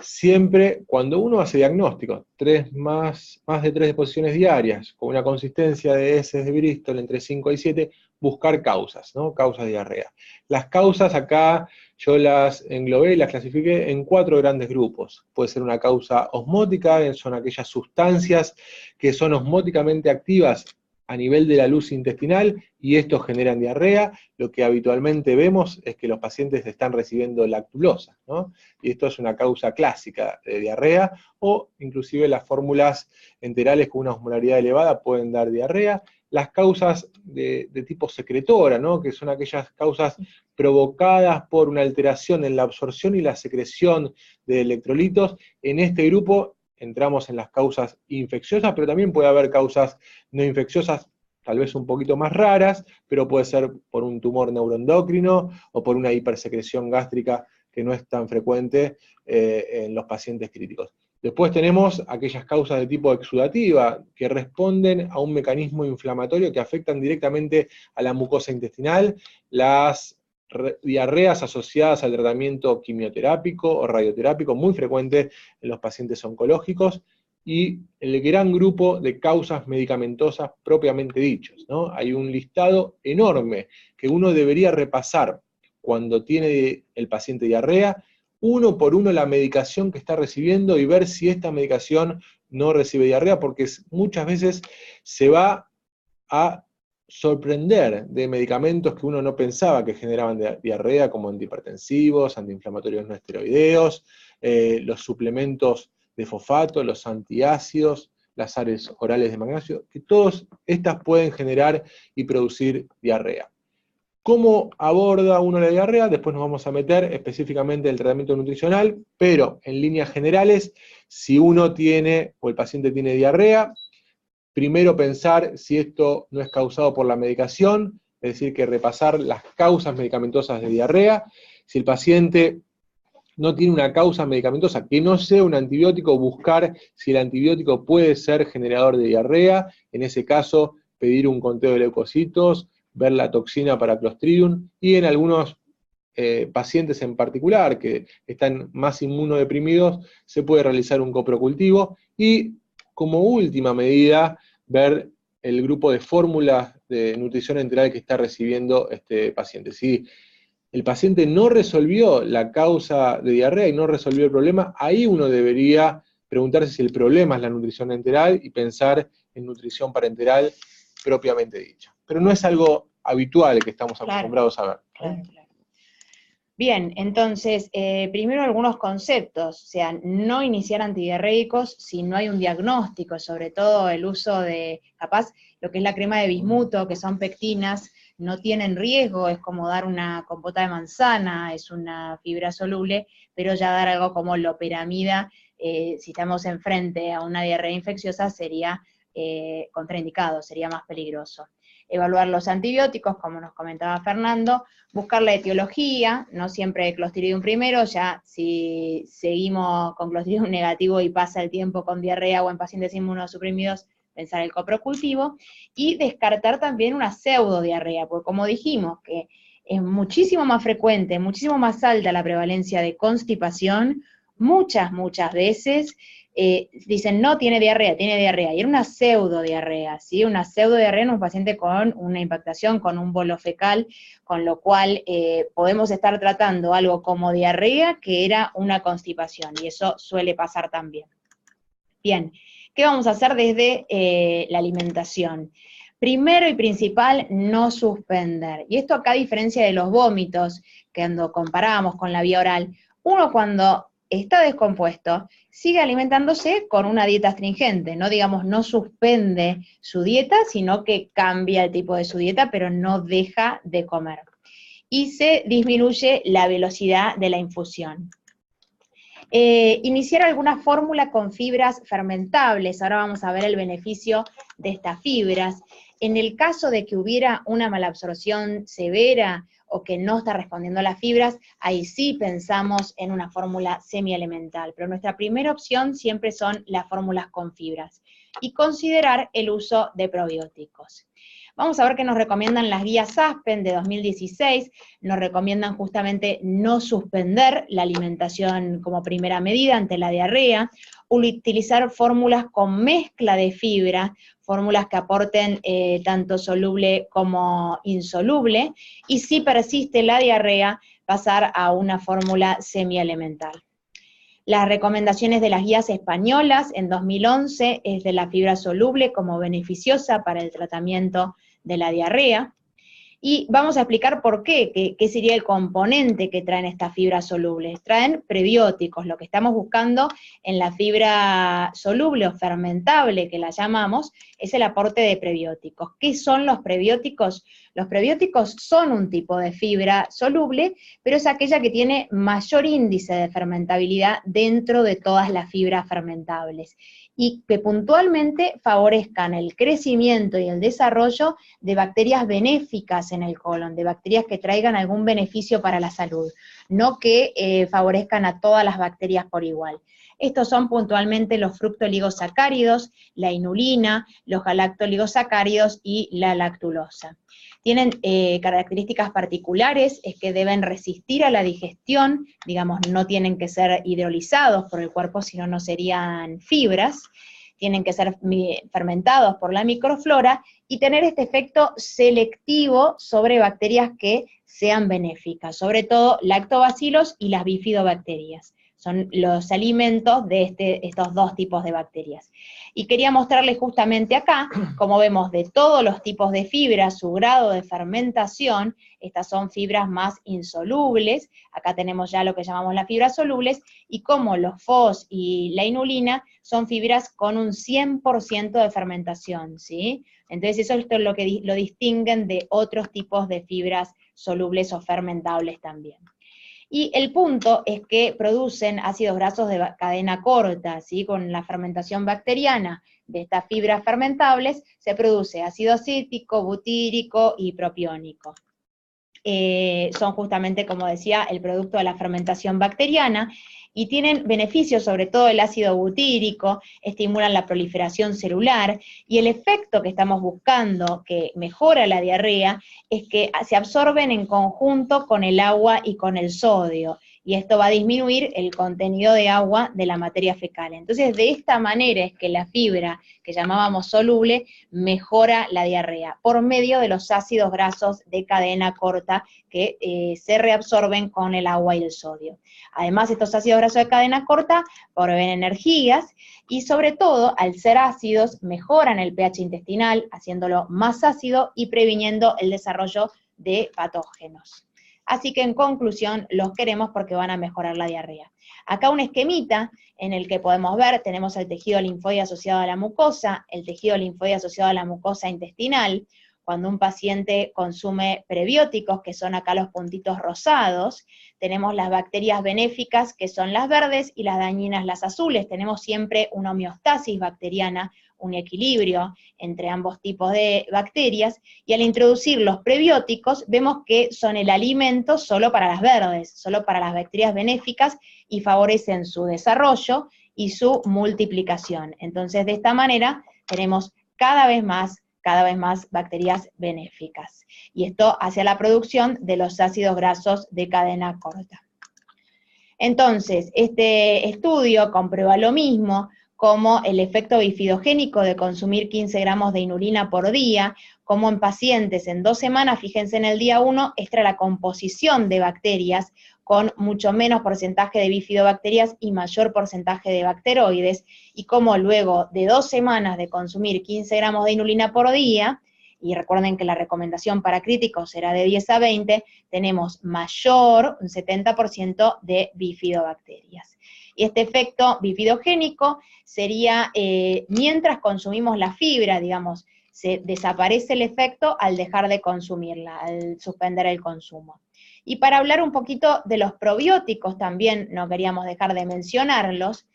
Siempre, cuando uno hace diagnóstico, más de 3 deposiciones diarias, con una consistencia de heces de Bristol entre 5 y 7, buscar causas, ¿no? Causas de diarrea. Las causas acá yo las englobé y las clasifiqué en 4 grandes grupos. Puede ser una causa osmótica, son aquellas sustancias que son osmóticamente activas a nivel de la luz intestinal, y estos generan diarrea. Lo que habitualmente vemos es que los pacientes están recibiendo lactulosa, ¿no? Y esto es una causa clásica de diarrea, o inclusive las fórmulas enterales con una osmolaridad elevada pueden dar diarrea. Las causas de tipo secretora, ¿no? Que son aquellas causas provocadas por una alteración en la absorción y la secreción de electrolitos. En este grupo entramos en las causas infecciosas, pero también puede haber causas no infecciosas, tal vez un poquito más raras, pero puede ser por un tumor neuroendocrino o por una hipersecreción gástrica que no es tan frecuente en los pacientes críticos. Después tenemos aquellas causas de tipo exudativa, que responden a un mecanismo inflamatorio que afectan directamente a la mucosa intestinal, las diarreas asociadas al tratamiento quimioterápico o radioterápico, muy frecuente en los pacientes oncológicos, y el gran grupo de causas medicamentosas propiamente dichos, ¿no? Hay un listado enorme que uno debería repasar cuando tiene el paciente diarrea, uno por uno la medicación que está recibiendo y ver si esta medicación no recibe diarrea, porque muchas veces se va a sorprender de medicamentos que uno no pensaba que generaban diarrea, como antihipertensivos, antiinflamatorios no esteroideos, los suplementos de fosfato, los antiácidos, las sales orales de magnesio, que todas estas pueden generar y producir diarrea. ¿Cómo aborda uno la diarrea? Después nos vamos a meter específicamente en el tratamiento nutricional, pero en líneas generales, si uno tiene o el paciente tiene diarrea, primero pensar si esto no es causado por la medicación, es decir, que repasar las causas medicamentosas de diarrea. Si el paciente no tiene una causa medicamentosa, que no sea un antibiótico, buscar si el antibiótico puede ser generador de diarrea, en ese caso pedir un conteo de leucocitos, ver la toxina para Clostridium, y en algunos pacientes en particular que están más inmunodeprimidos, se puede realizar un coprocultivo, y como última medida, ver el grupo de fórmulas de nutrición enteral que está recibiendo este paciente. Si el paciente no resolvió la causa de diarrea y no resolvió el problema, ahí uno debería preguntarse si el problema es la nutrición enteral y pensar en nutrición parenteral propiamente dicha. Pero no es algo habitual que estamos acostumbrados a ver. Claro. Bien, entonces, primero algunos conceptos, o sea, no iniciar antidiarreicos si no hay un diagnóstico, sobre todo el uso de, capaz, lo que es la crema de bismuto, que son pectinas, no tienen riesgo, es como dar una compota de manzana, es una fibra soluble, pero ya dar algo como loperamida, si estamos enfrente a una diarrea infecciosa, sería contraindicado, sería más peligroso. Evaluar los antibióticos, como nos comentaba Fernando, buscar la etiología, no siempre Clostridium primero, ya si seguimos con Clostridium negativo y pasa el tiempo con diarrea o en pacientes inmunosuprimidos, pensar el coprocultivo, y descartar también una pseudodiarrea, porque como dijimos, que es muchísimo más frecuente, muchísimo más alta la prevalencia de constipación, muchas veces, dicen, no, tiene diarrea, y era una pseudodiarrea, ¿sí? Una pseudodiarrea en un paciente con una impactación, con un bolo fecal, con lo cual podemos estar tratando algo como diarrea que era una constipación, y eso suele pasar también. Bien, ¿qué vamos a hacer desde la alimentación? Primero y principal, no suspender. Y esto acá, a diferencia de los vómitos, que cuando comparamos con la vía oral, uno cuando está descompuesto, sigue alimentándose con una dieta astringente, no digamos, no suspende su dieta, sino que cambia el tipo de su dieta, pero no deja de comer. Y se disminuye la velocidad de la infusión. Iniciar alguna fórmula con fibras fermentables, ahora vamos a ver el beneficio de estas fibras. En el caso de que hubiera una malabsorción severa o que no está respondiendo a las fibras, ahí sí pensamos en una fórmula semielemental, pero nuestra primera opción siempre son las fórmulas con fibras. Y considerar el uso de probióticos. Vamos a ver qué nos recomiendan las guías Aspen de 2016, nos recomiendan justamente no suspender la alimentación como primera medida ante la diarrea, utilizar fórmulas con mezcla de fibra, fórmulas que aporten tanto soluble como insoluble, y si persiste la diarrea, pasar a una fórmula semielemental. Las recomendaciones de las guías españolas en 2011 es de la fibra soluble como beneficiosa para el tratamiento de la diarrea. Y vamos a explicar por qué, qué sería el componente que traen estas fibras solubles. Traen prebióticos, lo que estamos buscando en la fibra soluble o fermentable, que la llamamos, es el aporte de prebióticos. ¿Qué son los prebióticos? Los prebióticos son un tipo de fibra soluble, pero es aquella que tiene mayor índice de fermentabilidad dentro de todas las fibras fermentables, y que puntualmente favorezcan el crecimiento y el desarrollo de bacterias benéficas en el colon, de bacterias que traigan algún beneficio para la salud, no que favorezcan a todas las bacterias por igual. Estos son puntualmente los fructoligosacáridos, la inulina, los galactoligosacáridos y la lactulosa. Tienen características particulares, es que deben resistir a la digestión, digamos, no tienen que ser hidrolizados por el cuerpo, sino no serían fibras, tienen que ser fermentados por la microflora y tener este efecto selectivo sobre bacterias que sean benéficas, sobre todo lactobacilos y las bifidobacterias. son los alimentos de estos dos tipos de bacterias. Y quería mostrarles justamente acá, como vemos de todos los tipos de fibras, su grado de fermentación. Estas son fibras más insolubles, acá tenemos ya lo que llamamos las fibras solubles, y como los FOS y la inulina son fibras con un 100% de fermentación, ¿sí? Entonces eso es lo que lo distinguen de otros tipos de fibras solubles o fermentables también. Y el punto es que producen ácidos grasos de cadena corta, ¿sí? Con la fermentación bacteriana de estas fibras fermentables se produce ácido acético, butírico y propiónico. Son justamente, como decía, el producto de la fermentación bacteriana, y tienen beneficios, sobre todo el ácido butírico, estimulan la proliferación celular, y el efecto que estamos buscando, que mejora la diarrea, es que se absorben en conjunto con el agua y con el sodio, y esto va a disminuir el contenido de agua de la materia fecal. Entonces, de esta manera es que la fibra, que llamábamos soluble, mejora la diarrea, por medio de los ácidos grasos de cadena corta que se reabsorben con el agua y el sodio. Además, estos ácidos grasos de cadena corta proveen energías, y sobre todo, al ser ácidos, mejoran el pH intestinal, haciéndolo más ácido y previniendo el desarrollo de patógenos. Así que en conclusión, los queremos porque van a mejorar la diarrea. Acá un esquemita en el que podemos ver, tenemos el tejido linfoide asociado a la mucosa, el tejido linfoide asociado a la mucosa intestinal. Cuando un paciente consume prebióticos, que son acá los puntitos rosados, tenemos las bacterias benéficas, que son las verdes, y las dañinas, las azules. Tenemos siempre una homeostasis bacteriana, un equilibrio entre ambos tipos de bacterias, y al introducir los prebióticos, vemos que son el alimento solo para las verdes, solo para las bacterias benéficas, y favorecen su desarrollo y su multiplicación. Entonces, de esta manera, tenemos cada vez más bacterias benéficas. Y esto hacia la producción de los ácidos grasos de cadena corta. Entonces, este estudio comprueba lo mismo, como el efecto bifidogénico de consumir 15 gramos de inulina por día, como en pacientes en 2 semanas, fíjense en el día 1, esta la composición de bacterias, con mucho menos porcentaje de bifidobacterias y mayor porcentaje de bacteroides, y como luego de 2 semanas de consumir 15 gramos de inulina por día, y recuerden que la recomendación para críticos era de 10 a 20, tenemos mayor, un 70% de bifidobacterias. Y este efecto bifidogénico sería, mientras consumimos la fibra, digamos, se desaparece el efecto al dejar de consumirla, al suspender el consumo. Y para hablar un poquito de los probióticos también, no queríamos dejar de mencionarlos.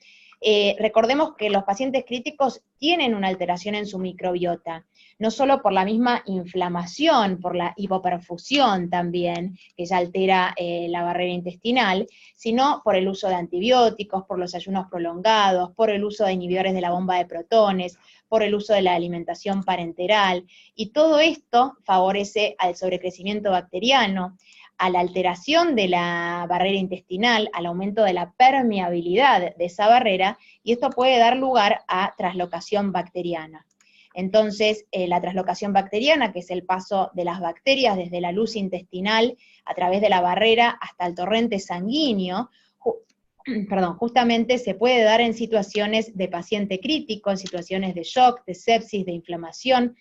Recordemos que los pacientes críticos tienen una alteración en su microbiota, no solo por la misma inflamación, por la hipoperfusión también, que ya altera la barrera intestinal, sino por el uso de antibióticos, por los ayunos prolongados, por el uso de inhibidores de la bomba de protones, por el uso de la alimentación parenteral, y todo esto favorece al sobrecrecimiento bacteriano, a la alteración de la barrera intestinal, al aumento de la permeabilidad de esa barrera, y esto puede dar lugar a traslocación bacteriana. Entonces, la traslocación bacteriana, que es el paso de las bacterias desde la luz intestinal a través de la barrera hasta el torrente sanguíneo, justamente se puede dar en situaciones de paciente crítico, en situaciones de shock, de sepsis, de inflamación,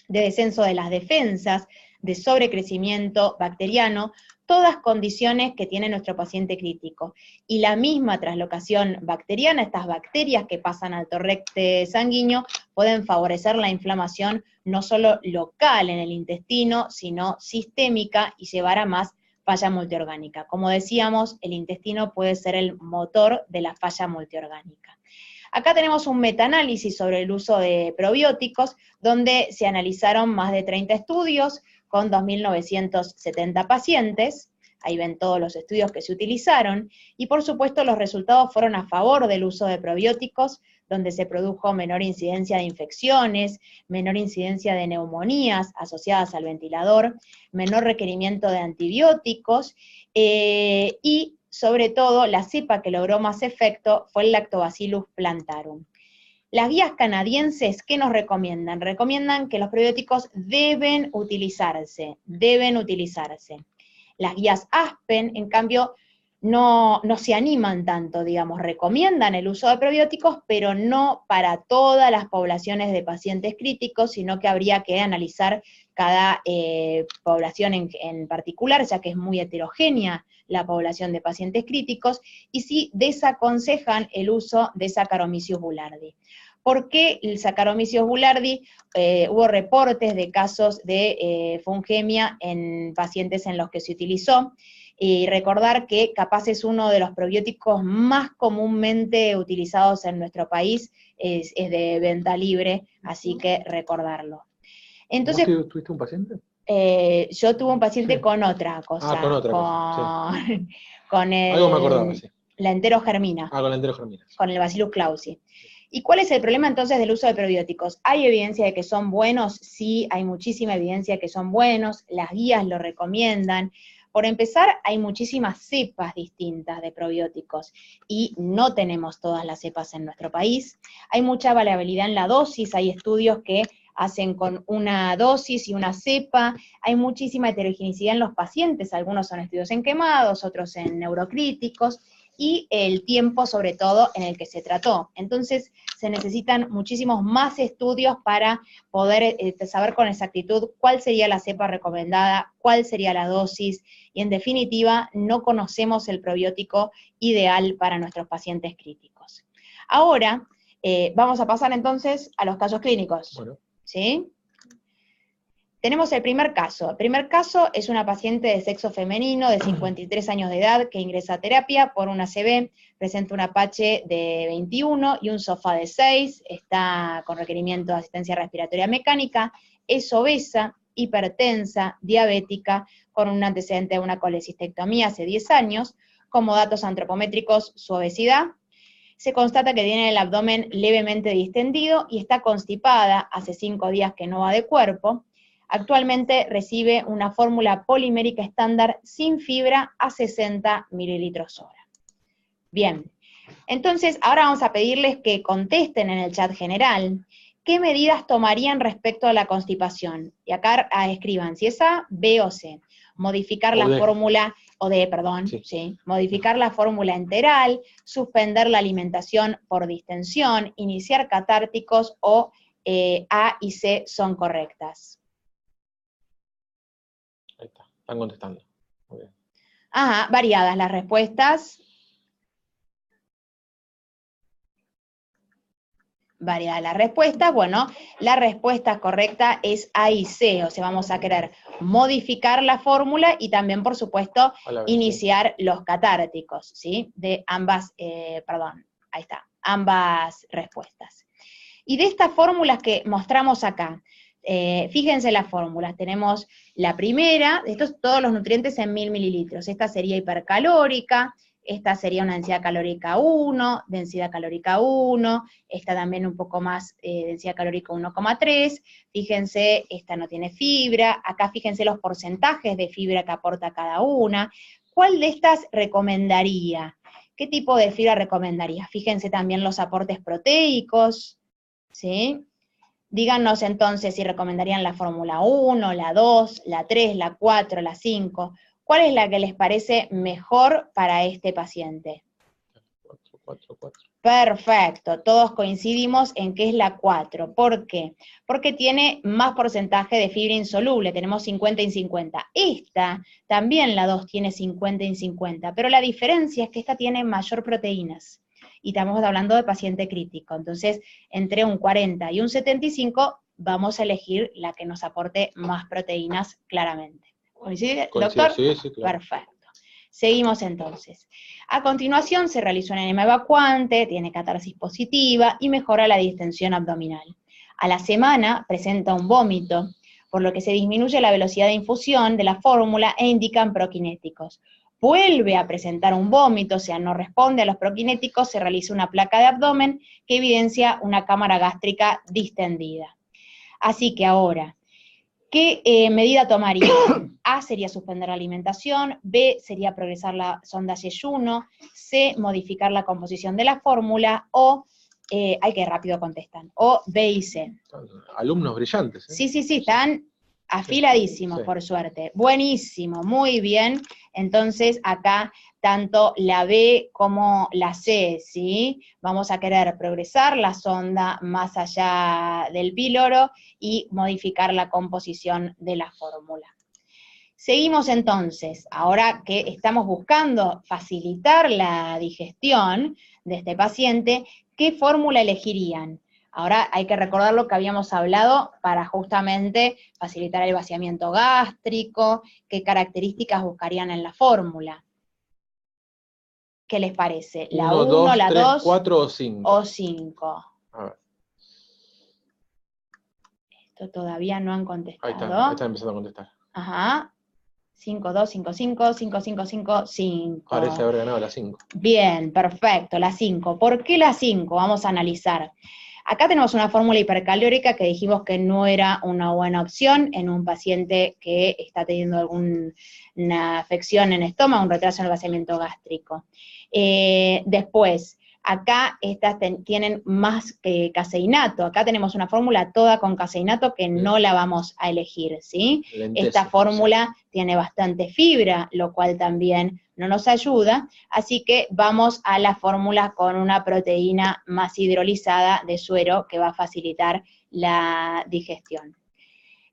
de descenso de las defensas, de sobrecrecimiento bacteriano, todas condiciones que tiene nuestro paciente crítico. Y la misma traslocación bacteriana, estas bacterias que pasan al torrente sanguíneo, pueden favorecer la inflamación no solo local en el intestino, sino sistémica, y llevar a más falla multiorgánica. Como decíamos, el intestino puede ser el motor de la falla multiorgánica. Acá tenemos un metaanálisis sobre el uso de probióticos, donde se analizaron más de 30 estudios con 2.970 pacientes. Ahí ven todos los estudios que se utilizaron, y por supuesto los resultados fueron a favor del uso de probióticos, donde se produjo menor incidencia de infecciones, menor incidencia de neumonías asociadas al ventilador, menor requerimiento de antibióticos, y sobre todo la cepa que logró más efecto fue el Lactobacillus plantarum. Las guías canadienses, ¿qué nos recomiendan? Recomiendan que los probióticos deben utilizarse. Las guías Aspen, en cambio, no se animan tanto, digamos, recomiendan el uso de probióticos, pero no para todas las poblaciones de pacientes críticos, sino que habría que analizar cada población en particular, ya que es muy heterogénea la población de pacientes críticos, y sí desaconsejan el uso de Saccharomyces boulardii. ¿Por qué el Saccharomyces boulardii? Hubo reportes de casos de fungemia en pacientes en los que se utilizó, y recordar que capaz es uno de los probióticos más comúnmente utilizados en nuestro país, es de venta libre, así que recordarlo. Entonces, ¿Vos tuviste un paciente? Yo tuve un paciente Sí. con otra cosa, Con otra cosa, sí. con Algo me acordaba, sí. la enterogermina, con la enterogermina. Sí. con el Bacillus clausi. ¿Y cuál es el problema entonces del uso de probióticos? ¿Hay evidencia de que son buenos? Sí, hay muchísima evidencia de que son buenos, las guías lo recomiendan. Por empezar, hay muchísimas cepas distintas de probióticos y no tenemos todas las cepas en nuestro país. Hay mucha variabilidad en la dosis, hay estudios que hacen con una dosis y una cepa, hay muchísima heterogeneidad en los pacientes, algunos son estudios en quemados, otros en neurocríticos, y el tiempo sobre todo en el que se trató. Entonces se necesitan muchísimos más estudios para poder saber con exactitud cuál sería la cepa recomendada, cuál sería la dosis, y en definitiva no conocemos el probiótico ideal para nuestros pacientes críticos. Ahora vamos a pasar entonces a los casos clínicos. Bueno. ¿Sí? Tenemos el primer caso. El primer caso es una paciente de sexo femenino de 53 años de edad que ingresa a terapia por una ACV, presenta un Apache de 21 y un SOFA de 6, está con requerimiento de asistencia respiratoria mecánica, es obesa, hipertensa, diabética, con un antecedente de una colecistectomía hace 10 años, como datos antropométricos, su obesidad. Se constata que tiene el abdomen levemente distendido y está constipada, hace 5 días que no va de cuerpo. Actualmente recibe una fórmula polimérica estándar sin fibra a 60 mililitros hora. Bien, entonces ahora vamos a pedirles que contesten en el chat general qué medidas tomarían respecto a la constipación. Y acá escriban si es A, B o C. Modificar la fórmula, modificar la fórmula enteral, suspender la alimentación por distensión, iniciar catárticos o A y C son correctas. Ahí está, están contestando. Muy bien. Ajá, variadas las respuestas. Variadas las respuestas. Bueno, la respuesta correcta es A y C, o sea, vamos a querer modificar la fórmula y también, por supuesto, iniciar los catárticos, ¿sí? De ambas, ahí está, ambas respuestas. Y de estas fórmulas que mostramos acá, fíjense las fórmulas, tenemos la primera, estos todos los nutrientes en 1000 mililitros, esta sería hipercalórica, esta sería una densidad calórica 1, densidad calórica 1, esta también un poco más, densidad calórica 1,3, fíjense, esta no tiene fibra, acá fíjense los porcentajes de fibra que aporta cada una. ¿Cuál de estas recomendaría? ¿Qué tipo de fibra recomendaría? Fíjense también los aportes proteicos, ¿sí? Díganos entonces si recomendarían la fórmula 1, la 2, la 3, la 4, la 5. ¿Cuál es la que les parece mejor para este paciente? 4. Perfecto, todos coincidimos en que es la 4. ¿Por qué? Porque tiene más porcentaje de fibra insoluble, tenemos 50 y 50. Esta, también la 2 tiene 50 y 50, pero la diferencia es que esta tiene mayor proteínas. Y estamos hablando de paciente crítico, entonces entre un 40 y un 75 vamos a elegir la que nos aporte más proteínas claramente. ¿Coincide, doctor? Sí, claro. Perfecto. Seguimos entonces. A continuación se realizó un enema evacuante, tiene catarsis positiva y mejora la distensión abdominal. A la semana presenta un vómito, por lo que se disminuye la velocidad de infusión de la fórmula e indican prokinéticos. Vuelve a presentar un vómito, o sea, no responde a los prokinéticos, se realiza una placa de abdomen que evidencia una cámara gástrica distendida. Así que ahora, ¿qué medida tomaría? A sería suspender la alimentación, B sería progresar la sonda yeyuno, C modificar la composición de la fórmula, o, hay que rápido contestan, o B y C. Alumnos brillantes. Sí, están afiladísimos, por suerte. Buenísimo, muy bien. Entonces acá tanto la B como la C, ¿sí? Vamos a querer progresar la sonda más allá del píloro y modificar la composición de la fórmula. Seguimos entonces, ahora que estamos buscando facilitar la digestión de este paciente, ¿qué fórmula elegirían? Ahora hay que recordar lo que habíamos hablado para justamente facilitar el vaciamiento gástrico, qué características buscarían en la fórmula. ¿Qué les parece? ¿La 1, 1, 2, la 3, 2 4 o 5. o 5? A ver. Esto todavía no han Ahí contestado. está empezando a contestar. Ajá. 5, 2, 5, 5, 5, 5, 5, 5. Parece haber ganado la 5. Bien, perfecto, la 5. ¿Por qué la 5? Vamos a analizar. Acá tenemos una fórmula hipercalórica que dijimos que no era una buena opción en un paciente que está teniendo alguna afección en estómago, un retraso en el vaciamiento gástrico. Después, acá estas tienen más caseinato. Acá tenemos una fórmula toda con caseinato que no la vamos a elegir, ¿sí? Lentejas, Esta fórmula tiene bastante fibra, lo cual también no nos ayuda, así que vamos a la fórmula con una proteína más hidrolizada de suero que va a facilitar la digestión.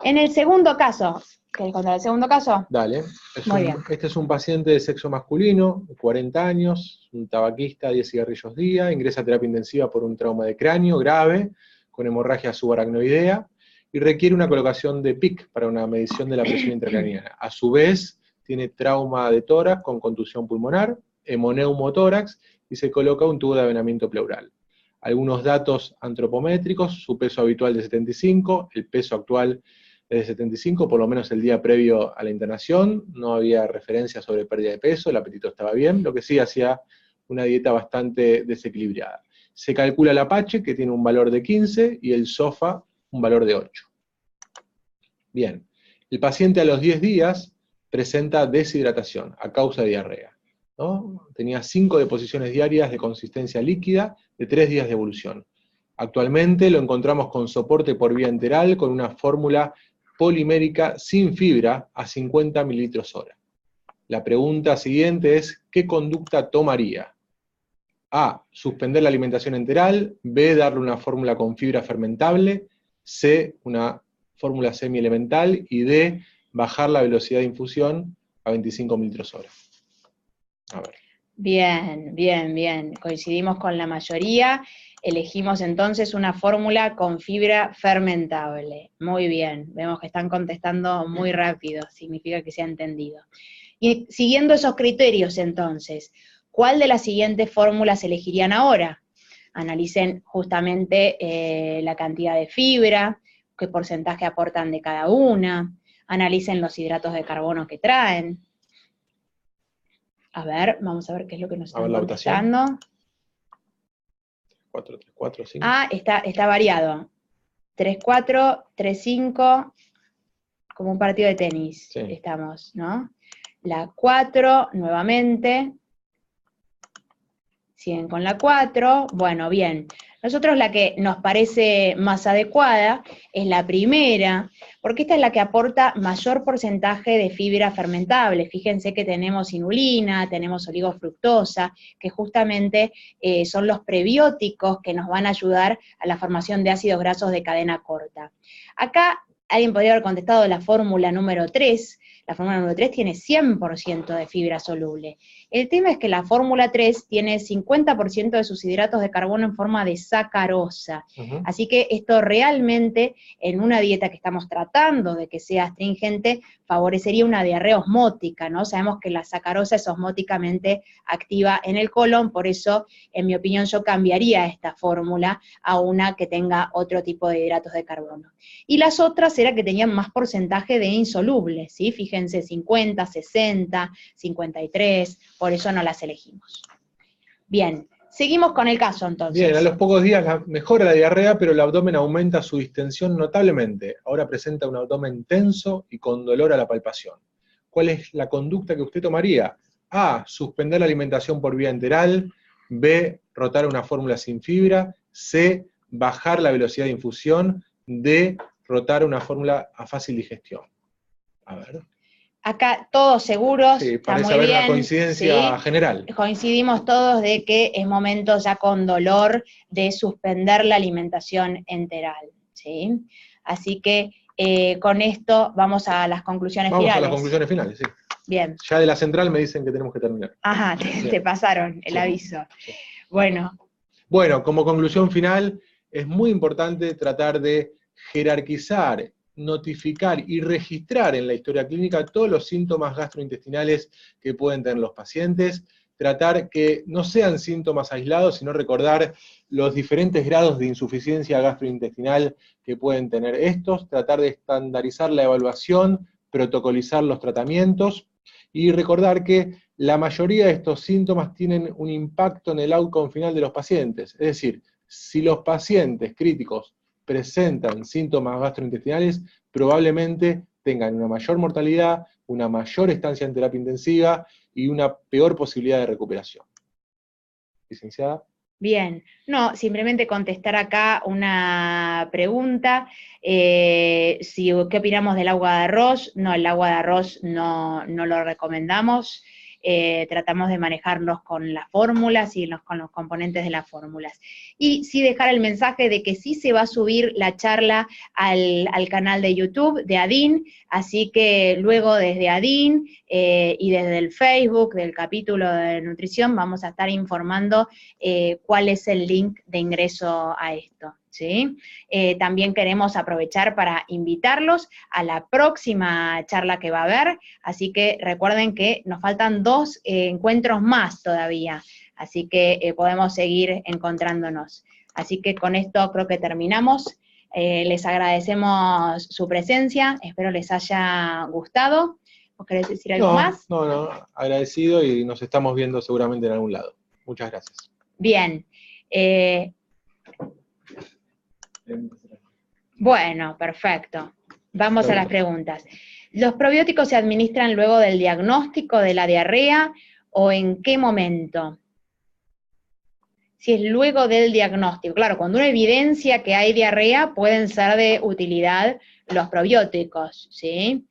En el segundo caso, ¿querés contar el segundo caso? Dale. Muy bien. Este es un paciente de sexo masculino, 40 años, un tabaquista, 10 cigarrillos día, ingresa a terapia intensiva por un trauma de cráneo grave, con hemorragia subaracnoidea, y requiere una colocación de PIC para una medición de la presión intracraniana. A su vez, tiene trauma de tórax con contusión pulmonar, hemoneumotórax, y se coloca un tubo de avenamiento pleural. Algunos datos antropométricos, su peso habitual de 75, el peso actual es de 75, por lo menos el día previo a la internación, no había referencia sobre pérdida de peso, el apetito estaba bien, lo que sí hacía una dieta bastante desequilibrada. Se calcula el Apache, que tiene un valor de 15, y el SOFA, un valor de 8. Bien, el paciente a los 10 días presenta deshidratación a causa de diarrea, ¿no? Tenía 5 deposiciones diarias de consistencia líquida de 3 días de evolución. Actualmente lo encontramos con soporte por vía enteral con una fórmula polimérica sin fibra a 50 ml/hora. La pregunta siguiente es, ¿qué conducta tomaría? A, suspender la alimentación enteral, B, darle una fórmula con fibra fermentable, C, una fórmula semielemental, y D, bajar la velocidad de infusión a 25 ml/hora. A ver. Bien, bien, bien. Coincidimos con la mayoría. Elegimos entonces una fórmula con fibra fermentable. Muy bien, vemos que están contestando muy rápido, significa que se ha entendido. Y siguiendo esos criterios entonces, ¿cuál de las siguientes fórmulas elegirían ahora? Analicen justamente la cantidad de fibra, qué porcentaje aportan de cada una, analicen los hidratos de carbono que traen. A ver, vamos a ver qué es lo que nos están contestando. 4, 3, 4, 5. Ah, está variado. 3, 4, 3, 5, como un partido de tenis, sí. Estamos, ¿no? La 4, nuevamente. Siguen con la 4, bueno, bien. Nosotros la que nos parece más adecuada es la primera, porque esta es la que aporta mayor porcentaje de fibra fermentable. Fíjense que tenemos inulina, tenemos oligofructosa, que justamente son los prebióticos que nos van a ayudar a la formación de ácidos grasos de cadena corta. Acá alguien podría haber contestado la fórmula número 3, la fórmula número 3 tiene 100% de fibra soluble. El tema es que la fórmula 3 tiene 50% de sus hidratos de carbono en forma de sacarosa. Así que esto realmente, en una dieta que estamos tratando de que sea astringente, favorecería una diarrea osmótica, ¿no? Sabemos que la sacarosa es osmóticamente activa en el colon, por eso, en mi opinión, yo cambiaría esta fórmula a una que tenga otro tipo de hidratos de carbono. Y las otras era que tenían más porcentaje de insolubles, ¿sí? Fíjense, 50, 60, 53, por eso no las elegimos. Bien, seguimos con el caso entonces. Bien, a los pocos días mejora la diarrea, pero el abdomen aumenta su distensión notablemente. Ahora presenta un abdomen tenso y con dolor a la palpación. ¿Cuál es la conducta que usted tomaría? A, suspender la alimentación por vía enteral. B, rotar una fórmula sin fibra. C, bajar la velocidad de infusión. D, rotar una fórmula a fácil digestión. A ver. Acá todos seguros, Sí, está parece muy haber bien. una coincidencia ¿sí? general. Coincidimos todos de que es momento ya con dolor de suspender la alimentación enteral, ¿sí? Así que con esto vamos a las conclusiones Vamos finales. a las conclusiones finales, sí. Bien. Ya de la central me dicen que tenemos que terminar. Ajá, te pasaron el aviso. Sí. Bueno. Bueno, como conclusión final, es muy importante tratar de jerarquizar, notificar y registrar en la historia clínica todos los síntomas gastrointestinales que pueden tener los pacientes, tratar que no sean síntomas aislados, sino recordar los diferentes grados de insuficiencia gastrointestinal que pueden tener estos, tratar de estandarizar la evaluación, protocolizar los tratamientos, y recordar que la mayoría de estos síntomas tienen un impacto en el outcome final de los pacientes. Es decir, si los pacientes críticos presentan síntomas gastrointestinales, probablemente tengan una mayor mortalidad, una mayor estancia en terapia intensiva y una peor posibilidad de recuperación. Licenciada. Bien, no, simplemente contestar acá una pregunta, ¿qué opinamos del agua de arroz? No, el agua de arroz no lo recomendamos, tratamos de manejarnos con las fórmulas y con los componentes de las fórmulas. Y sí dejar el mensaje de que sí se va a subir la charla al canal de YouTube de ADIN, así que luego desde ADIN y desde el Facebook del capítulo de nutrición vamos a estar informando cuál es el link de ingreso a esto, ¿sí? También queremos aprovechar para invitarlos a la próxima charla que va a haber, así que recuerden que nos faltan 2 encuentros más todavía, así que podemos seguir encontrándonos. Así que con esto creo que terminamos. Les agradecemos su presencia, espero les haya gustado. ¿Vos querés decir algo más? No, agradecido y nos estamos viendo seguramente en algún lado. Muchas gracias. Bien. Bueno, perfecto. Vamos a las preguntas. ¿Los probióticos se administran luego del diagnóstico de la diarrea o en qué momento? Si es luego del diagnóstico. Claro, cuando uno evidencia que hay diarrea, pueden ser de utilidad los probióticos, ¿sí?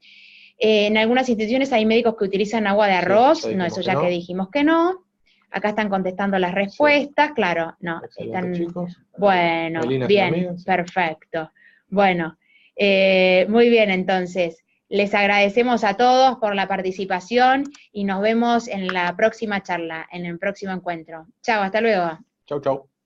En algunas instituciones hay médicos que utilizan agua de arroz, Sí, no, eso ya que dijimos que no. Acá están contestando las respuestas, claro, no. Excelente, chicos. Bueno, Melina, bien, perfecto. Bueno, muy bien, entonces, les agradecemos a todos por la participación y nos vemos en la próxima charla, en el próximo encuentro. Chao, hasta luego. Chau, chau.